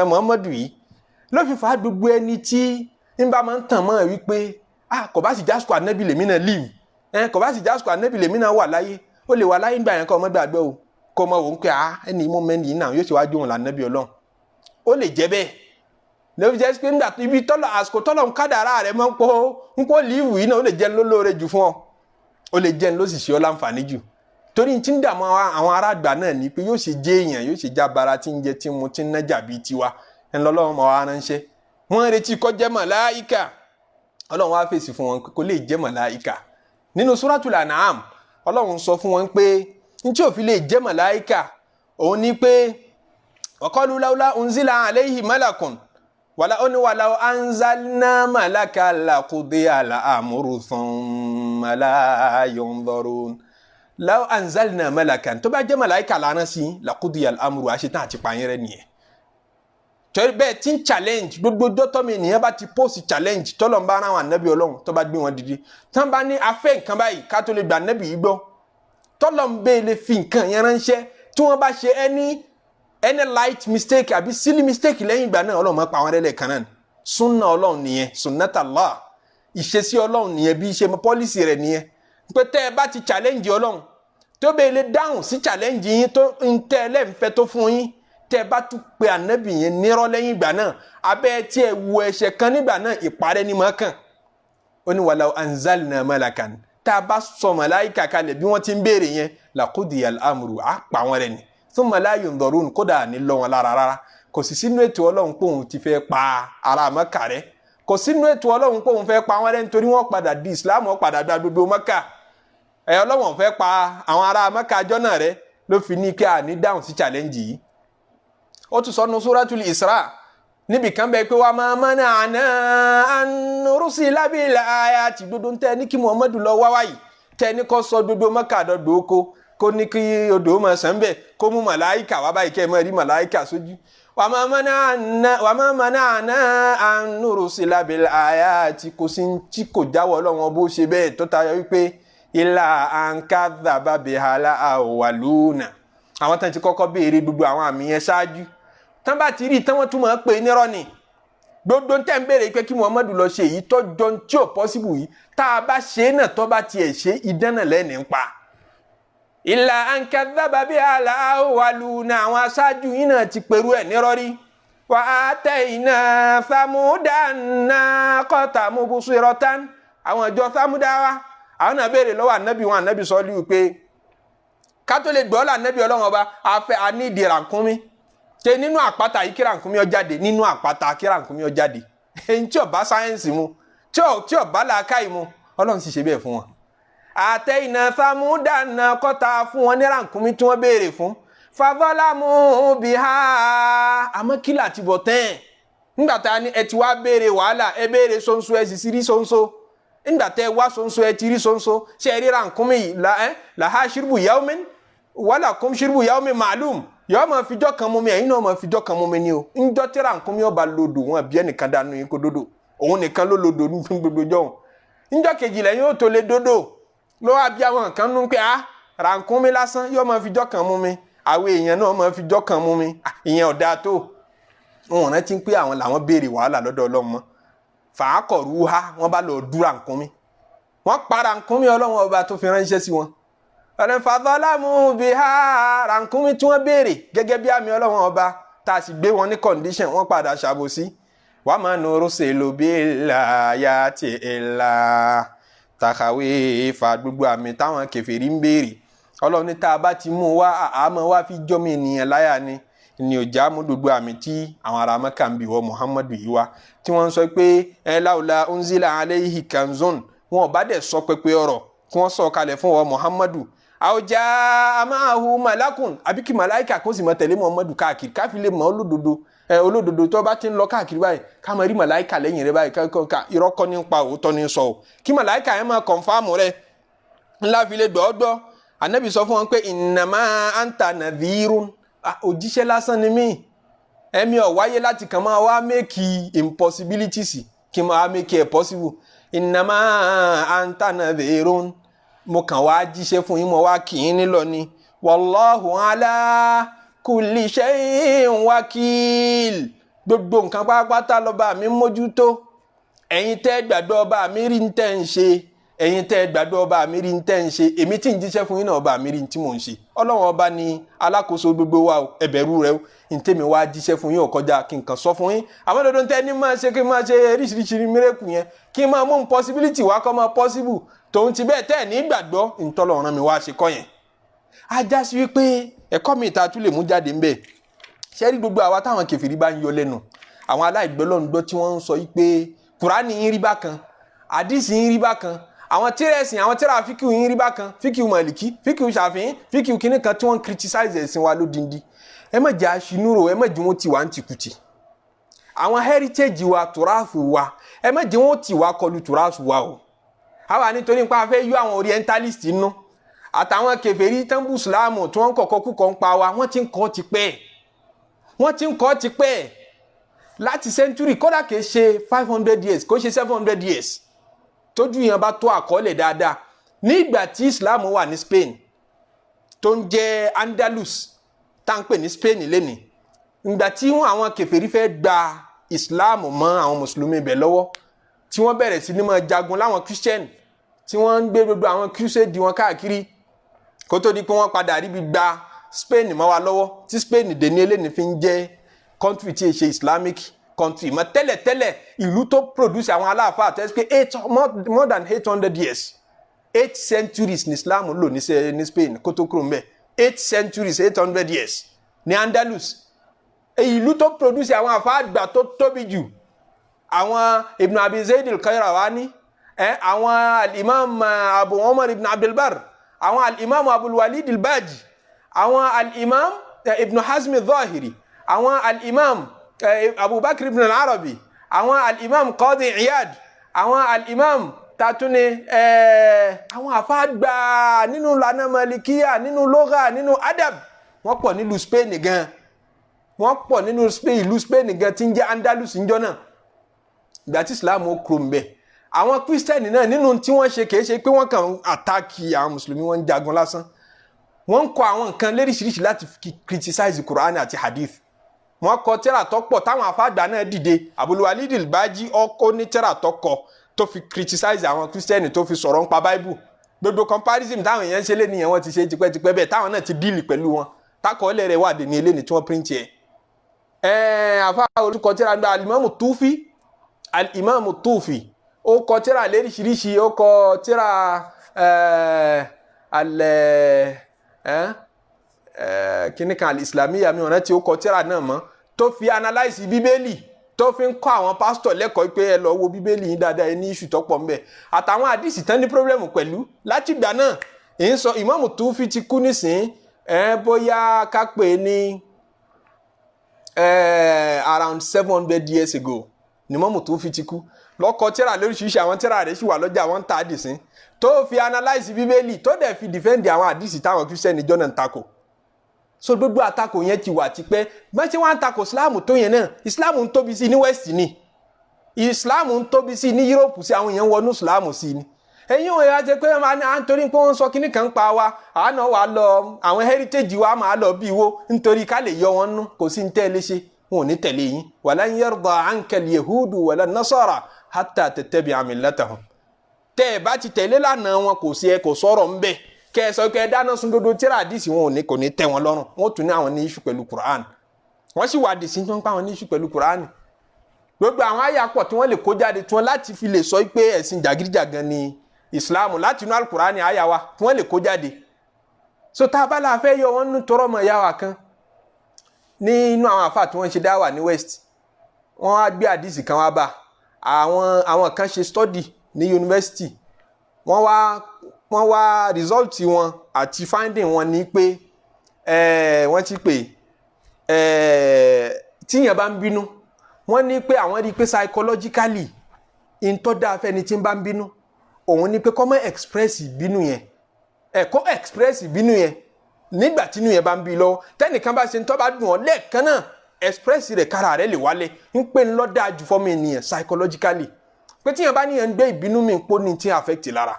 Muhammadu yìí ló fi fà á gbogbo ẹni tí ń bá máa ń tàn mọ́ ẹ̀ wípé kò bá sì jásùkò ànábì lèmi náà live kò bá sì jásùkò ànábì lèmi náà wà láyé ó lè wà láyé ńgbà yẹn kọ́ ọmọ gbàgbé o kọ́ ọmọ òun pé ẹni mọ́ mẹ́ni yìí náà yóò ṣe wá jóun lànàbì Ọlọ́run ó lè jẹ́ bẹ́ẹ̀ lóbi jẹ́ pé nígbà ibi tọ́lọ̀ àsìkò tọ́lọ̀ ń kádàrá rẹ̀ mọ́ ń pọ́ líìwù yìí náà ó lè jẹ́ lólóore jù fún ọ ó lè jẹ́ ló sì ṣe ọ́ láǹfààní jù torí tí ń dààmú àwọn aráàgbà náà ni pé yóò ṣe jẹ́ èèyàn yóò ṣe jábára tí ń jẹ tí mu tí ń nájà bíi tiwa ńlọ́lọ́run mọ́ wa ránṣẹ́ wọ́n retí kó jẹ́ màláíkà Ọlọ́run wá fèsì fún wọn kó lè jẹ́ màláíkà nínú Suratul An'am Ọlọ́run sọ fún wọn pé ní tí òfin lè jẹ́ màláíkà òun ni pé wa qalu lawla unzila alayhi malakun walaw anzalna malakan laqudiya al-amru thumma la yunzarun law anzalna malakan tó bá jẹ́ màláíkà lánàá sí laqudiya al-amru àṣetán àti pààyàn rẹ̀ nìyẹn torí bẹ́ẹ̀ tí ń challenge gbogbo dọ́tọ́ mi ènìyàn bá ti post challenge tọ́lọ̀ ń bá ara wọn ànábì Ọlọ́run tó bá gbé wọn dìde tán bá ní afẹ́ nǹkan báyìí ká tó lè gba ànábì yìí gbọ́ tọ́lọ̀ ń bẹ́ẹ̀ lè fi nǹkan yẹn ránṣẹ́ tí wọ́n bá ṣe any light mistake àbí silly mistake lẹ́yìn ìgbà náà Ọlọ́run máa pa àwọn ẹlẹ́lẹ̀ kan náà sunna Ọlọ́run nìyẹn sunnatallah ìṣesí Ọlọ́run nìyẹn bí iṣẹ́ policy rẹ̀ nìyẹn pé tẹ́ ẹ bá ti challenge Ọlọ́run tó bẹ́ẹ̀ lè dáhùn sí challenge yín tó ń tẹ́ ẹlẹ́ǹfẹ́ tó fún yín tẹ́ bá tún pe ànábì yẹn nírọ́ lẹ́yìn ìgbà náà abẹ́ tí ẹ wo ẹ̀ṣẹ̀ kan nígbà náà ìparẹ́ ní mọ́kàn ó ní walaw anzalna malakan tá a bá sọ màláìkà kalẹ̀ bí wọ́n ti ń béèrè yẹn laqudiya al-amru á pa wọn rẹ̀ ni thumma la yunzarun kódà ní lọ wọn lára rárá kò sì sínú ètò Ọlọ́run pé òun ti fẹ́ pa ara Mẹ́kà rẹ̀ kò sínú ètò Ọlọ́run pé òun fẹ́ pa wọn rẹ̀ nítorí wọ́n padà di Islam wọ́n padà gba gbogbo Mẹ́kà Ọlọ́run fẹ́ pa àwọn ará Mẹ́kà jọ́nà rẹ̀ ló fi ní kí a ní dáhùn sí challenge yìí ó tún sọ nínú Suratul Isra níbi kan bẹ́ẹ̀ pé wa ma mana'na an nursila bil ayati gbogbo ń tẹ́ ní kí Muhammadu lọ wá wáyìí tẹ́ ní kó sọ gbogbo Mẹ́kà dọ̀dọ̀ oko kó ní kí odò máa sàn bẹ́ẹ̀ kó mú màláìkà wá báyìí kẹ́ ẹ máa rí màláìkà sójú wa ma mana'na an nursila bil ayati kò sí tí kò jáwọ́ Ọlọ́run bó ṣe bẹ́ẹ̀ tó tayọ wípé illa an kadhaba bihal awwaluna àwọn tán ti kọ́kọ́ béèrè gbogbo àwọn àmì yẹn ṣáájú tán bá ti rí tán wọ́n tún máa pè nírọ́ ni gbogbo tẹ́ ń béèrè pé kí Muhammadu lọ ṣe èyí tọ́jọ́ tí ò possible yìí tá a bá ṣe náà tó bá tiẹ̀ ṣe ìdánà lẹ́ni ń pa. illa an kadhaba bihal awwaluna àwọn aṣáájú yìí náà ti pẹ̀rú ẹ̀ nírọ́ rí. wa atayna Samuda naqata mubsiratan àwọn ìjọ Samudawa àwọn náà béèrè lọ́wọ́ ànábì wọn ànábì Sọ́líhù pé ká tó lè gbọ́ ànábì Ọlọ́run ọba afẹ́ anídìí ràkúnmí tẹ nínú àpáta yìí kí ràkúnmí ó jáde nínú àpáta kí ràkúnmí ó jáde èyí tí ó bá sáyẹ́ǹsì mu tí ó bá làákàyè mu Ọlọ́run sì ṣe bẹ́ẹ̀ fún wọn. àtẹ̀yìnà Samuda naqata fún wọn ní ràkúnmí tí wọ́n béèrè fún fadhalamu biha àmọ́ kí láti bọ̀ tẹ́ nígbà tá a ní ẹ ti wá béèrè wàhálà ẹ béèrè sonso ẹ sì sí rí sonso nígbà tẹ́ wá sonso ẹ ti rí sonso ṣe é rí ràkúnmí yìí laha shirbu yawmin walakum shirbu yawmin ma'lum yọọ ma fijọ́ kan mú mi ẹ̀yin náà ma fijọ́ kan mú mi ni o ńjọ́ tí ràkúnmí ọba lodò wọn bí ẹnìkan dànù yín kó dodo òun nìkan ló lodò ní gbogbo jọ̀hún ńjọ́ kejì lẹ́yìn ó tó lé dodo ló wá bí àwọn kan nú pé ràkúnmí lásán yọọ ma fijọ́ kan mú mi àwọn èèyàn náà ma fijọ́ kan mú mi ìyẹn ọ̀dà tó wọn rántí pé àwọn làwọn béèrè wàhálà lọ́dọ̀ Ọlọ́run mọ́ fàákọ̀rúha wọ́n bá lọ dúra nkúnmi wọ́n para nkúnmi ọlọ́run ọba tó fi ránṣẹ́ sí wọn ọ̀nà fàdọ́lámù biha rànkúnmi tí wọ́n béèrè gẹ́gẹ́ bí àmì ọlọ́run ọba tá a sì gbé wọn ní condition wọ́n padà ṣàbòsí wà máa nù rúṣèlú bílà yá ti ìlà tàkàwé ìfà gbogbo àmì táwọn kèfèrí ń béèrè ọlọ́run ní tá a bá ti mú wá àmọ́ wá fi jọ́mi ènìyàn láyà ni òjá mú gbogbo àmì tí àwọn ará Mẹ́kà ń bì wọ Muhammadu yìí wá tí wọ́n ń sọ pé ẹ láwùlá unzila alayhi kanzun wọn ò bá dẹ̀ sọ pépé ọ̀rọ̀ kí wọ́n sọ kalẹ̀ fún wọ Muhammadu àwùjá amáhu malakun àbí kí màláìkà kó sì mọ tẹ̀lé Muhammadu káàkiri káfí lè mọ olódodo tó bá ti ń lọ káàkiri báyìí ká máa rí màláìkà lẹ́yìn rẹ báyìí ká irọ́ kọ́ ní pa òótọ́ ní sọ o kí màláìkà yẹn máa kọ̀nfàmù rẹ ńlá fi lè gbọ́dọ̀ anabi sọ fún wọn pé innama anta nadhirun òjíṣẹ́ lásán ni mí ẹ̀mí ò wáyé láti kàn máa wá make impossibilities kí máa make it possible innama anta nadhirun mo kàn wá jíṣẹ́ fún yín mo wá kì í nílọ ni wallahu ala kulli shay'in wakil gbogbo nǹkan pátápátá lọ́ba mi mójútó ẹ̀yin tẹ́ gbàgbọ́ ọba mi rí ń tẹ́ ń ṣe ẹ̀yin tẹ́ gbàgbọ́ ọba mi rí ń tẹ́ ń ṣe èmi tí ń jíṣẹ́ fún yín náà ọba mi rí ń tí mò ń ṣe ọlọ́run ọba ni alákòóso gbogbo wa ẹ bẹ̀rù rẹ̀ ń tẹ́mi wá jíṣẹ́ fún yín ọ̀kọjá kí n kàn sọ fún yín àwọn dandan tẹ́ ní máa ṣe kí n máa ṣe oríṣiríṣi mírèkù yẹn kí n máa mú impossibility wá kọ́ máa possible tòun ti bẹ́ẹ̀ tẹ́ ní gbàgbọ́ ìtọ́lọ́run mi wá ṣe kọ́ yẹn ajá sí wípé ẹ̀kọ́ mi ìta tún lè mú jáde ńbẹ̀ ṣé rí gbogbo àwa táwọn kèfèrí bá ń yọ lẹ́nu àwọn aláìgbọ́lọ́ngbọ́ tí wọ́n ń sọ wípé kùránì yín rí bákan àdìsí yín rí bákan àwọn tírẹ̀sìn àwọn tírà fíkìú yín rí bákan fíkìú màlìkí fíkìú ṣàfihàn fíkìú kínní kan tí wọ́n ń criticize ẹ̀sìn wa lódindi ẹ má jẹ́ aṣínúrò ẹ má jẹ́ wọn tì wá ń tìkùtì àwọn heritage wa tùràfù wa ẹ má jẹ́ wọn tì wá kọlu tùràfù wa o àwa nítorí pé a fẹ́ yọ àwọn orientalist nínú àtàwọn kèfèrí tẹ́ḿbù ìsìláàmù tí wọ́n ń kọ̀kọ́ kúkọ̀ ń pa wa wọ́n ti ń kọ́ tipẹ́ láti century kódà kìí ṣe 500 years kò ṣe 700 years tójú yẹn bá tó àkọọ́lẹ̀ dáadáa ní ìgbà tí islam wà ní Spain tó ń jẹ́ Andalus tá ń pè ní Spain lẹ́nìí ìgbà tí àwọn kèfèrí fẹ́ gba islam mọ́ àwọn mùsùlùmí bẹ̀ lọ́wọ́ tí wọ́n bẹ̀rẹ̀ sí ní máa jagun láwọn Christian tí wọ́n ń gbé gbogbo àwọn crusade wọn káàkiri kó tó di pé wọ́n padà ríbi gba Spain mọ́ wa lọ́wọ́ tí Spain dè ní eléyìí fi ń jẹ́ country tí è ṣe Islamic country mọ́ tẹ́lẹ̀tẹ́lẹ̀ ìlú tó produce àwọn aláàfáà tó ẹ́ pé more than 800 years 8 centuries ní Islam lò ní Spain kó tó kúrò mbẹ̀ 8 centuries 800 years ní Andalus ìlú tó produce àwọn àfáà àgbà tó tóbi jù àwọn Ibn Abi Zayd al-Qayrawani àwọn al-Imam Abu Umar ibn Abdul Barr àwọn al-Imam Abul Walid al-Baji àwọn al-Imam Ibn Hazm al-Zahiri àwọn al-Imam Abubakar ibn al-Arabi àwọn al-Imam Qadi Iyad àwọn al-Imam tatuni àwọn àfáàgbà nínú lànà Malikiya nínú lugha nínú adab wọ́n pọ̀ nílùú Spain gan wọ́n pọ̀ nínú ìlú Spain gan tí ń jẹ́ Andalus ń jọ náà ìgbà tí Islam ó kúrò ńbẹ̀ àwọn Christian náà nínú tí wọ́n ṣe kìí ṣe pé wọ́n kàn àtàkì àwọn mùsùlùmí wọ́n ń jagun lásán wọ́n ń kọ àwọn nǹkan léríṣiríṣi láti criticize Quran àti hadith wọ́n kọ tírà tó pọ̀ táwọn àfáàgbà náà dìde Abul Walid al-Baji ọkọ ní tírà tó kọ tó fi criticize àwọn Christian tó fi sọ̀rọ̀ nípa Bible gbogbo comparison táwọn èèyàn ṣe lé nìyẹn wọ́n ti ṣe tipẹ́tipẹ́ bẹ́ẹ̀ táwọn náà ti díìlì pẹ̀lú wọn tákọọ́lẹ̀ rẹ̀ wà dé ní eléyìí tí wọ́n print yẹ àfáà olùkọ́ tírà gba al-Imam Tufi ó kọ tírà léríṣiríṣi ó kọ tírà kíní kan al-Islamiyya mi ọ̀nà tí ó kọ tírà náà mọ́ tó fi analyse bíbélì tó fi ń kọ́ àwọn pásítọ̀ lẹ́kọ̀ọ́ pé ẹ lọ wo bíbélì yín dáadáa ẹ ní iṣu tó pọ̀ ńbẹ̀ àtàwọn àdìsí tán ní pírọ́blẹ́mù pẹ̀lú láti ìgbà náà èyí sọ Imam Tufi ti kú nísìn bóyá ká pè ní around 700 years ago ni Imam Tufi ti kú lọ́kọ̀ tírà lóríṣiríṣi àwọn tírà rẹ̀ sì wà lọ́jà wọ́n ń ta àdìsín tó fi analyse bíbélì tó dẹ̀ fi defend àwọn àdìsí táwọn kírísítẹ́nì jọ́nà ń takò so gbogbo àtakò yẹn ti wà tipẹ́ bẹ́ẹ̀ tí wọ́n ń takò Islam tó yẹn náà Islam ń tóbi sí ní West ni Islam ń tóbi sí ní Europe sí àwọn èèyàn wọnú Islam sí ni ẹ̀yin òun yà jẹ́ pé à ń torí pé wọ́n ń sọ kíní kan pa wa àánà wà lọ àwọn heritage wa máa lọ bí wo nítorí ká lè yọ wọn nú kò sí ní tẹ́ ẹ léṣe wọn ò ní tẹ̀lé yín walan yarda anka al-yahudu wala an-nasara hatta tattabi'a millatahum. tẹ́ ẹ bá ti tẹ̀lé lánàá wọn kò sí ẹ kò sọ̀rọ̀ ń bẹ̀ kẹ́ ẹ sọ pé ẹ dáná sun dodo tíra àdìsí wọn ò ní kò ní tẹ́ wọn lọ́rùn wọn tún ní àwọn ní iṣu pẹ̀lú Qur'an wọ́n sì wà àdìsí tó ń pa àwọn ní iṣu pẹ̀lú Qur'an. gbogbo àwọn àyà pọ̀ tí wọ́n lè kó jáde tí wọ́n láti fi lè sọ pé ẹ̀sìn jàgídíjàgan ni Islam láti inú Al-Qur'an àyà wa tí wọ́n lè kó jáde. so tá a bá la fẹ́ yọ wọn nínú tọrọ mọ̀ ìyá wa kan nínú àwọn àfáà tí wọ́n ṣe dá wà ní West wọ́n á gbé àdìsí kan wá bá àwọn kan ṣe study ní yunifásitì wọ́n wá result wọn àti finding wọn ní pé wọ́n ti pè tíyàn bá ń bínú wọ́n ní pé àwọn rí pé psychologically in tó dáa fẹ́ni tí ń bá ń bínú òun ní pé kó má express ìbínú yẹn kó express ìbínú yẹn nígbà tí inú yẹn bá ń bí lọ́wọ́ tẹ́nìkan bá ṣe ń tó bá dùn ọ́ lẹ́ẹ̀kan náà express rẹ̀ kára rẹ̀ lè wálé ń pè ń lọ́ dáa ju fọ́mọ ènìyàn psychologically pé tíyàn bá níyàn ń gbé ìbínú mi pò ní tí affect lára.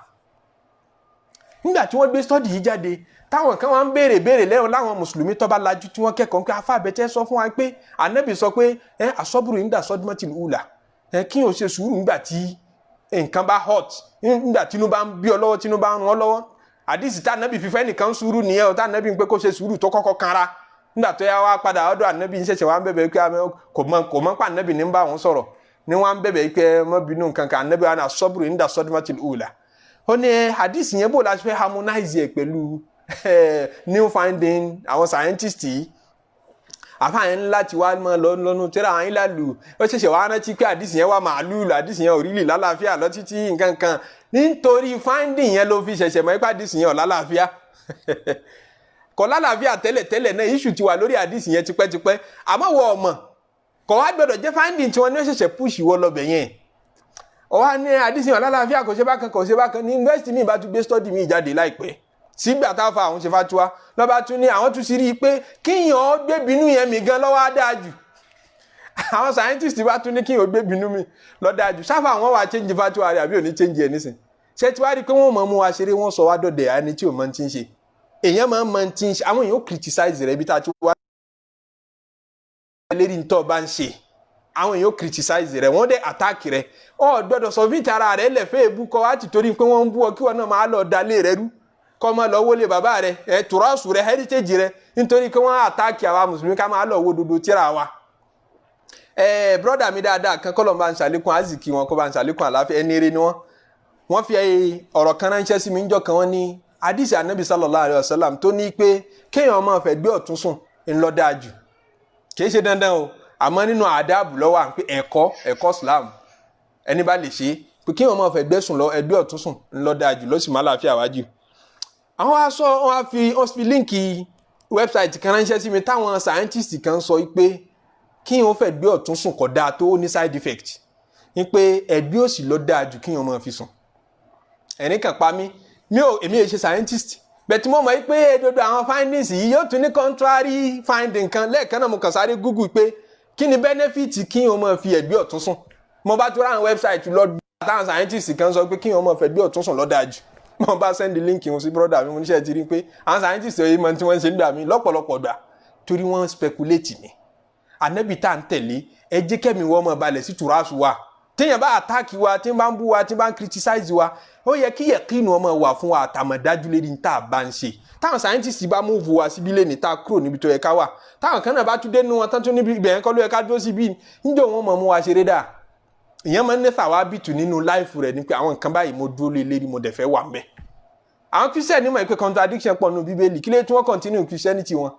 nígbà tí wọ́n gbé study yìí jáde táwọn kan wá ń béèrè lẹ́yìn láwọn mùsùlùmí tó bá lajú tí wọ́n kẹ́kọ̀ọ́ pé afábẹ́tẹ́ sọ fún wa pé ànábì sọ pé asọ́bùrù ń dà sọ́dúnmọ́tì ùlà kí o ṣe sùúrù nígbà tí nǹkan bá hot nígbà tínú bá ń bí ọ lọ́wọ́ tínú bá ń rún ọ lọ́wọ́ àdìsí tá ànábì fífẹ́ nìkan sùúrù nìyẹn o tá ànábì ń pé kó ṣe sùúrù tó kọ́kọ́ kanra nígbà tó yá wá padà ọ̀dọ̀ ànábì ń ṣẹ̀ṣẹ̀ wá ń bẹ̀bẹ̀ pé kò mọ̀ pa ànábì ní ń bá wọn sọ̀rọ̀ ni wọ́n ń bẹ̀bẹ̀ pé mọ́ bínú nǹkan kan ànábì wọn asọ́bùrù ń dà sọ́dúnmọ́tì ùlà ó ní àdìsí yẹn bó la fẹ́ harmonize ẹ̀ pẹ̀lú new finding àwọn scientist yìí àfààní láti wá mọ lọ́nu tẹ́lẹ̀ àwọn ìlàlù ó ṣẹ̀ṣẹ̀ wá rántí pé àdìsí yẹn wà màálù àdìsí yẹn ò rí lì lálàáfíà lọ títí nǹkan kan nítorí finding yẹn ló fi ṣẹ̀ṣẹ̀ mọ̀ ipá àdìsí yẹn ò lálàáfíà kò lálàáfíà tẹ́lẹ̀ náà issue ti wà lórí àdìsí yẹn tipẹ́tipẹ́ àmọ́ wọ ọmọ kò wá gbọdọ̀ jẹ́ finding tí wọ́n ní ó ṣẹ̀ṣẹ̀ push wọ lọ́bẹ̀ yẹn ọ̀wá ní àdìsí yẹn ò lálàáfíà kò ṣe bákan ní university mi bá tún gbé study mi jáde láìpẹ́ sígbà tá a fa àwọn ṣe fatuwa lọ́ba tún ní àwọn tún sì rí i pé kíyàn gbébinú yẹn mi gan lọ́wọ́ á dáa jù àwọn scientist bá tún ní kíyàn gbébinú mi lọ́ dáa jù sáfà àwọn wà change fatuwa rẹ̀ àbí òní change ẹ̀ nísìn ṣé tí wàá rí i pé wọ́n mọ̀ mú wa ṣeré wọ́n sọ wá dọ̀dẹ̀ ẹni tí ò mọ̀ ti ń ṣe èèyàn máa ń ti ń ṣe àwọn èèyàn ó criticize rẹ̀ bí tá a ti wá lérí ní tó bá ń ṣe àwọn èèyàn ó criticize rẹ̀ wọ́n dẹ̀ attack rẹ̀ ọ̀ gbọ́dọ̀ submit ara rẹ̀ lẹ̀fẹ́ èbú kọ́ wá ti torí pé wọ́n ń bú ọ kí wọ́n náà máa lọ dalé rẹ̀ rú kọ́mọ lọ wọlé bàbá rẹ̀ tùrọ́ọ̀sù rẹ̀ heritage rẹ̀ nítorí pé wọ́n àtàkì àwa mùsùlùmí ká máa lọ wo dodo tíra wa. brọ́dà mi dáadáa kan kọ́ ló ń bá ń ṣàlékún àzìkí wọn kó bá ń ṣàlékún àláfíà ẹni eré ni wọ́n fi ọ̀rọ̀ kan ránṣẹ́ sí mi níjọ́ kan wọ́n ní hadisi anabi sallallahu alayhi wa sallam tó ní pé kéèyàn máa fẹ́ gbé ọ̀tún sùn ńlọ dáa jù kì í ṣe dandan o àmọ́ nínú àdáàbù lọ́wọ́ à ń pé ẹ̀kọ́ Islam ẹni bá lè ṣe pé kéèyàn máa fẹ́ gbé ọ̀tún sùn ńlọ dáa jù ló sì máa láàfíà wájú. àwọn aṣọ wọn fi líǹkì wẹ́bsáìtì kan ránṣẹ́ sí mi táwọn sáyẹ́ntìsì kan sọ pé kí wọ́n fẹ́ gbé ọ̀tún sùn kò dáa tó ní side effect ní pé ẹ̀gbẹ́ òsì ló dáa jù kí wọ́n máa fi sùn. ẹ̀rín kan pa mí èmi ò ṣe sáyẹ́ntìsì bẹ̀tí mo mọ̀ pé dodo àwọn findings yìí yóò tún ní contrary finding kan lẹ́ẹ̀kan náà mo kàn sáré Google pé kí ni benefit kí wọ́n máa fi ẹ̀gbẹ́ ọ̀tún sùn mo bá tó ráwọn wẹ́bsáìtì lọ́dún táwọn sáyẹ́ntìsì kan sọ pé kí wọ́n máa fẹ́ ẹ̀gbẹ́ ọ̀tún sùn ló dáa jù mo bá send link wọn sí brother mi mo níṣẹ́ ti rí pé àwọn scientist yìí mọ tí wọ́n ṣe ń gbà mí lọ́pọ̀lọpọ̀ gbà torí wọ́n speculate ni ànábì tá à ń tẹ̀lé ẹ jẹ́ kẹ́mi wọ́n mọ̀ balẹ̀ sí tùrásù wa téèyàn bá attack wa tí ń bá ń bú wa tí ń bá ń criticize wa ó yẹ kí yẹ̀kínu ọmọ wà fún wa àtàmọ̀dájú lérí ní tá a bá ń ṣe táwọn scientist bá move wa síbi lé ní tá a kúrò níbi tó yẹ ká wà táwọn kan náà bá tún dé nínú wọn tán tún níbi ibẹ̀ yẹn kọ́ ló yẹ ká dúró síbi níjọ́ wọn mọ̀ mú wa ṣeré dáa ìyẹn máa ń nẹ́fà wá bìtù nínú life rẹ̀ ní pé àwọn nǹkan báyìí mo dúró lé lérí mo dẹ̀ fẹ́ wà ń bẹ̀ àwọn christian ní mọ̀ pé contradiction pọ̀ nínú bíbélì kí lè tí wọ́n continue christianity wọn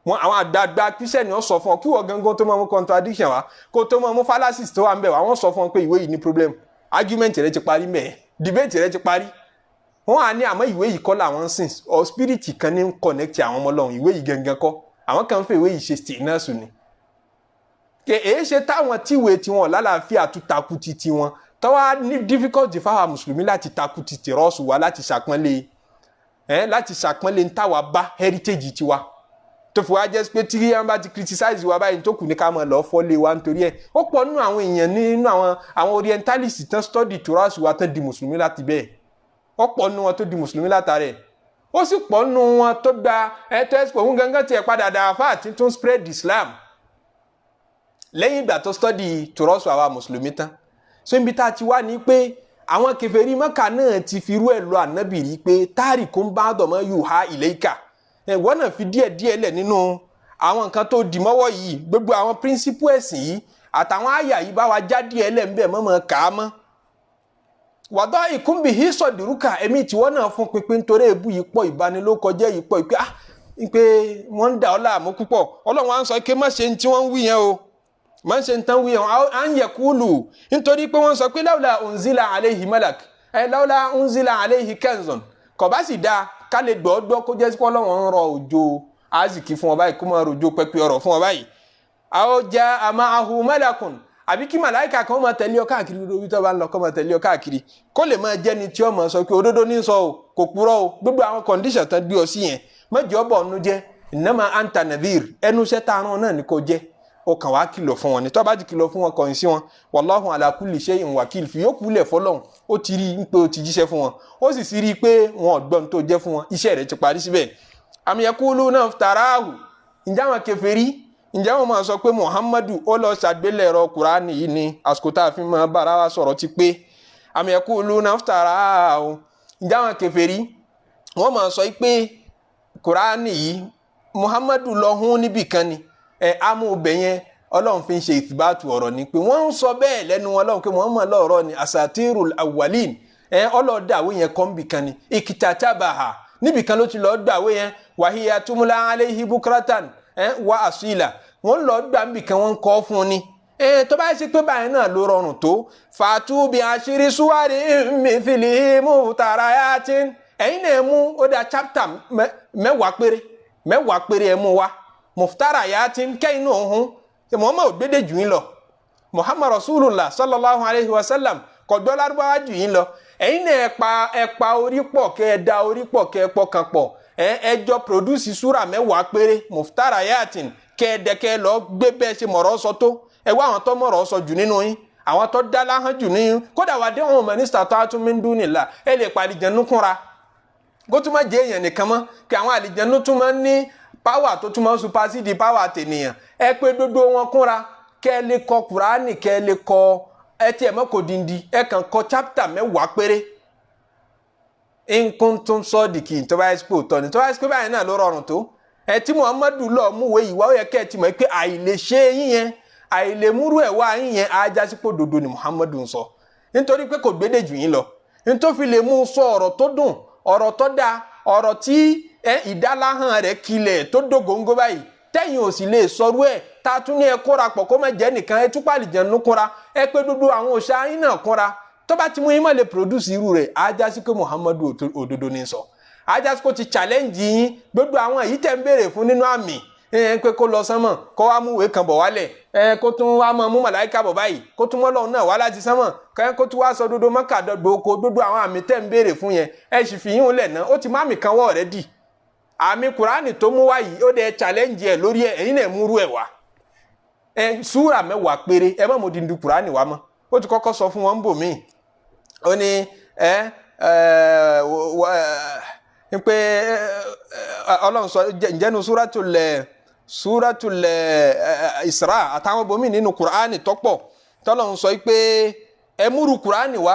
àwọn àgbààgbà christian wọ́n sọ fún ọ kí wọ́n gangan tó máa mú contradiction wá kó tó máa mú fallacies tó wà ń bẹ̀ wá wọ́n sọ fún ọ pé ìwé yìí ní problem argument rẹ ti parí mẹ́ẹ̀ debate rẹ ti parí wọ́n á ní àmọ́ ìwé yìí kọ́ làwọn sìn or spirit kan ní connect àwọn ọmọ Ọlọ́run ìwé yìí gangan kọ́ àwọn kan fẹ́ ìwé yìí ṣe stay náà sùn ni kè é ṣe táwọn tíwèé tiwọn lálàáfíà tó takú ti tiwọn tọ́wá ní difficult fáwọn mùsùlùmí láti takú ti tìrọ́ọ̀sù wa láti ṣàpọ́nlé ntàwa bá heritage tiwa tó fi wá jẹ́ pé tí wọ́n bá ti criticize wa báyìí tó kù ní ká mọ̀ lọ́ọ́ fọ́lé wa nítorí ẹ̀ ó pọ̀ nínú àwọn èèyàn nínú àwọn orientalist tán study tìrọ́ọ̀sù wa tán di mùsùlùmí láti bẹ́ẹ̀ ó pọ̀ nínú wọn tó di mùsùlùmí látàrẹ̀ ó sì pọ̀ nínú wọn tó gba ẹ̀tọ́ ẹ̀sìpọ̀ òun gangan tiẹ̀ padà dà fáà tí tó ń spread Islam lẹ́yìn ìgbà tó study tòrọ́sù àwa mùsùlùmí tán so ibi tá a ti wá ní pé àwọn kèfèrí Mákà náà ti fi irú ẹ̀ lọ ànábì rí pé tarikum ba'da ma yuha ilayka wọ́n náà fi díẹ̀ lẹ̀ nínú àwọn nǹkan tó dì mọ́wọ́ yìí gbogbo àwọn píríncípù ẹ̀sìn yìí àtàwọn àyà yìí bá wa já díẹ̀ lẹ̀ ń bẹ̀ mọ́mọ́ kà á mọ́ wàdọ́ ìkúnbìhí sọ̀dùrúkà ẹ̀mí tiwọ́ náà fún pinpin nítorí èébú yìí pọ̀ ìbanilókọjẹ́ yìí pọ̀ pé wọ́n ń dà ọ́ láàmú púpọ̀ Ọlọ́run á ń sọ pé má ṣe tí wọ́n ń wí yẹn o má ṣe ń tán wí yẹn à ń yẹ kúlù nítorí pé wọ́n sọ pé láwùlà unzila alayhi malak láwùlà unzila alayhi kanzun kò bá sì dáa ká lè gbọ́dọ̀ kó jẹ́ sípò Ọlọ́run ń rọ òjò azìkí fún ọ báyìí kó máa rojò pẹpẹ ọ̀rọ̀ fún ọ báyìí aw jaa ma'ahu malakun àbí kí màláìka kan máa tẹ̀lé ọ káàkiri lórí tó bá ń lọ kó máa tẹ̀lé ọ káàkiri kó lè máa jẹ́ni tí ó máa sọ pé òdodo ní sọ o kò purọ́ o gbogbo àwọn kọ̀ǹdíṣàn tán gbé ọ sí yẹn mẹ́jọ ọ̀bọ̀ ọ̀nù jẹ́ innama anta nadhir ẹnu iṣẹ́ tá a rán náà ni kò jẹ́ o kàn wá kìlọ̀ fún wọn ni tó bá ti kìlọ̀ fún wọn kọ̀yìn sí wọn wallahu ala kulli shay'in wakil fi yókù lẹ̀ fọlọ́hún ó ti rí i pé o ti jíṣẹ́ fún wọn ó sì rí i pé wọn ọ̀gbọ́n tó jẹ́ fún wọn iṣẹ́ rẹ̀ ti parí síbẹ̀ am yaquluna iftarahu ǹjẹ́ àwọn kèfèrí ǹjẹ́ wọn máa sọ pé Muhammadu ó lọ ṣàgbélẹ̀rọ Kùránì yìí ni àsìkò tá a fi máa bára wa sọ̀rọ̀ ti pé am yaquluna iftarahu ǹjẹ́ àwọn kèfèrí wọ́n máa sọ pé Kùránì yìí Muhammadu lọ hún níbì kan ni amúbẹ̀ yẹn Ọlọ́run fi ń ṣe ìtìbátù ọ̀rọ̀ ni pé wọ́n ń sọ bẹ́ẹ̀ lẹ́nu Ọlọ́run pé Muhammad lọ́ọ̀rọ̀ ni asatirul awwalin ọlọ́ọ̀dàwé yẹn kọ́ níbì kan ni ikitatabaha níbì kan ló ti lọ́ọ́ gbàwé yẹn wàhíyà túmúlá alayhi bukratan wa asila wọ́n lọ́ọ́ gbà níbì kan wọ́n kọ́ fún ni tó bá ṣe pé báyìí náà ló rọrùn tó fàtú bí aṣírí súwárí mithlihi muftarayatin ẹ̀yin náà mú ó dá chapter mẹ́wàá péré ẹ̀ mú wa muftarayatin kẹ́yìn náà hún Muhammad ògbédè jù yín lọ Muhammad rasulullah sallallahu alayhi wa sallam kọ̀gbọ́ lárúbáwá jù yín lọ ẹ̀yin náà ẹ̀pa orí pọ̀ kẹ́ ẹ da orí pọ̀ kẹ́ ẹ pọ̀ kan pọ̀ ẹjọ́ produce súrà mẹ́wàá péré muftarayatin kẹ́ ẹ dẹ́kẹ́ lọ gbé bẹ́ẹ̀ ṣe mọ̀rọ̀ sọ tó ẹ wá àwọn tó mọ̀rọ̀ sọ jù nínú yín àwọn tó dá láhán jù nínú kódà wà dé àwọn mínísítà tó tún min dunillah ẹ lè pa àlìjẹ̀nú kúnra kó tún máa jẹ́ èèyàn nìkan mọ́ kí àwọn àlìjẹ̀nú tún máa ní power tó tún máa supersede power tènìyàn ẹ pé gbogbo wọn kúnra kẹ́ ẹ lè kọ Kùránì kẹ́ ẹ lè kọ ẹ tiẹ̀ mọ́ kò dindi ẹ kàn kọ chapter mẹ́wàá péré nkuntun sọ́ọ̀dìkì tó bá yẹ sípò tọ́ ni tó bá yẹ sípò báyìí náà ló rọrùn tó ẹ tí Muhammadu lọ mú ìwé ìwà ó yẹ kẹ́ ẹ ti mọ̀ pé àìlè ṣe yín yẹn àìlè múrú ẹ̀ wá yín yẹn ajá sípò dodo ni Muhammadu ń sọ nítorí pé kò gbédè jù yín lọ nítorí fi lè mú sọ ọ̀rọ̀ tó dùn ọ̀rọ̀ tó dáa ọ̀rọ̀ tí ìdáláhàn rẹ̀ kilẹ̀ tó dògóńgó báyìí tẹ́yìn ò sì lè sọrú ẹ̀ tá a tún ní ẹ kóra pọ̀ kó má jẹ́ nìkan ẹ túpọ̀ àlìjẹ̀nú kóra ẹ pé dúdú àwọn òòṣà yín náà kóra tó bá ti mú yín má lè produce irú rẹ̀ ajá sí pé Muhammadu òdodo ní sọ ajá sí pé ó ti challenge yín gbogbo àwọn èyí tẹ̀ ń béèrè fún nínú àmì pé kó lọ sánmọ̀ kó wá mú ìwé kan bọ̀ wálẹ̀ kó tún wá mú màláíkà bọ̀ báyìí kó tún mọ́lọ́run náà wá láti sánmọ̀ kó tún wá sọ dodo Mẹ́kà dọ̀gbò gbogbo àwọn àmì tẹ̀ ń béèrè fún yẹn ẹ sì fi yín lẹ̀ náà ó ti má àmì kan wọ́ ọ̀rẹ́ dì àmì Kùránì tó mú wá yìí ó dẹ̀ challenge ẹ̀ lórí ẹ̀ ẹ̀yin náà múrú ẹ̀ wá súrà mẹ́wàá péré ẹ má mo di ndu Kùránì wá mọ́ ó ti kọ́kọ́ sọ fún wọn bò míì ó ní pé Ọlọ́run sọ ǹjẹ́nu súratul Isra àtàwọn bòmíì nínú Kùránì tọ́pọ̀ tọ́lọ́run sọ pé ẹ múrú Kùránì wá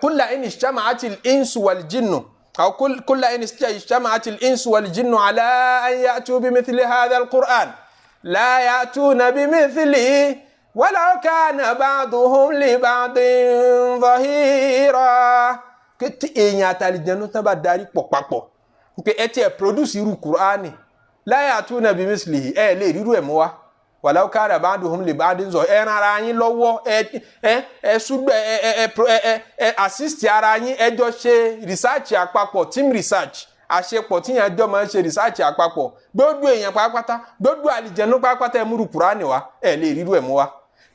kulla in ijtama'atil insu wal jinnu أو كل إن اجتمعت الإنس والجن على أن يأتوا بمثل هذا القرآن لا يأتون بمثله ولو كان بعضهم لبعض ظهيرا كت إني أتالجنو تبداري بقبقو كأتي produce يرو قرآن لا يأتون بمثله ليه يرو أموا ولو كان بعضهم لبعض ظهيرا ara yín lọ́wọ́ assist ara yín jọ ṣe research àpapọ̀ team research àṣepọ̀ tí yẹn jọ máa ń ṣe research àpapọ̀ gbogbo èèyàn pátápátá gbogbo àlìjẹ̀nú pátápátá ẹ múru Kùránì wá lè ríru ẹ̀ mú wa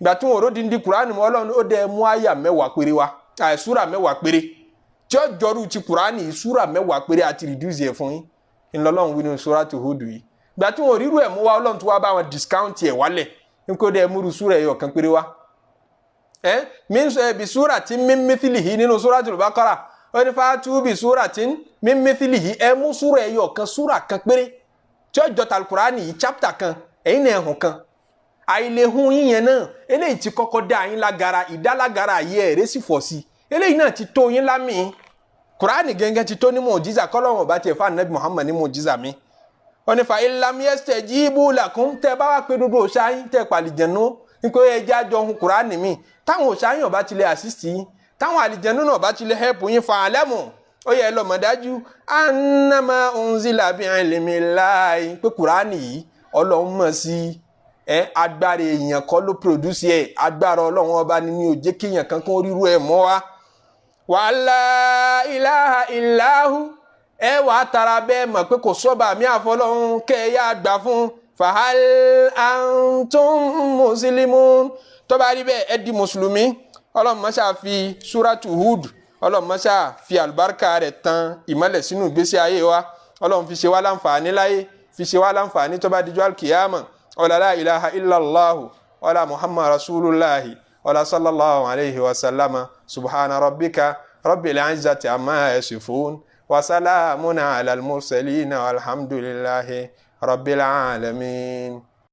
ìgbà tí wọn ò ródìndín Kùránì mọ́ Ọlọ́run ó dẹ mú àyà mẹ́wàá péré wa súrà mẹ́wàá péré tí ó jọrú ti Kùránì súrà mẹ́wàá péré àti reduce ẹ̀ fún yín ńlọ́lọ́run wí ní Suratu Hud yìí ìgbà tí wọn ò ríru ẹ̀ mú wa Ọlọ́run tó wá bá wọn discount ẹ̀ wálẹ̀ nípa ó dẹ múru súrà ẹ̀yọ̀ kan péré wa bi suratin min mithlihi nínú Suratul Baqara ó ní fatu bi suratin min mithlihi ẹ mú súrà ẹ̀yọ̀ kan súrà kan péré tí ó jọ Al-Qur'ani yìí chapter kan ẹ̀yin náà hùn kan àìlehun yín yẹn náà eléyìí ti kọ́kọ́ dá yín lágara ìdálágara yìí ẹ̀rẹ́ sì fọ̀ sí eléyìí náà ti tó yín lámì kùránì gẹ́gẹ́ ti tó ní mọ̀jísà kọ́lọ́wọ̀n bá tiẹ̀ fún ànábì Muhammad ní mọ̀jísà mi wọ́n ní fa illam yastajibu lakum tẹ́ bá wá pé dúdú òṣáyín tẹ́ pàlìjẹ̀nú nípa ẹja jọ ohun kùránì mi táwọn òṣáyín ọba ti lè assist yín táwọn àlìjẹ̀nú náà ọba ti lè help yín fa alamu ó yẹ lọ́mọdájú annama unzila bi ilmillahi pé kùránì yìí Ọlọ́run mọ̀ sí agbára èèyàn kọ́ ló produce ẹ̀ agbára Ọlọ́run ọba ni ó jẹ́ kéèyàn kankan ríru ẹ̀ mọ́ wa wala ilaha illahu wàá tara bẹ́ẹ̀ mọ̀ pé kò sọ́ba mi àfọlọ́run kẹ́ẹ̀yà gbà fún fahal antum muslimun tó bá rí bẹ́ẹ̀ di mùsùlùmí Ọlọ́run máa fi suratu Hud Ọlọ́run máa fi àlùbáríkà rẹ̀ tàn ìmọ́lẹ̀ sínú ìgbésí ayé wa Ọlọ́run fi ṣe wá láǹfààní láyé fi ṣe wá láǹfààní tó bá dijọ́ alkiyama ọ̀là la ilaha illallahu ọ̀là muhammad rasulullahi ọ̀là sallallahu alayhi wa sallama subhana rabbika rabbil izzati amma yasifun wa salamun ala al-mursalin walhamdulillahi rabbil alamin.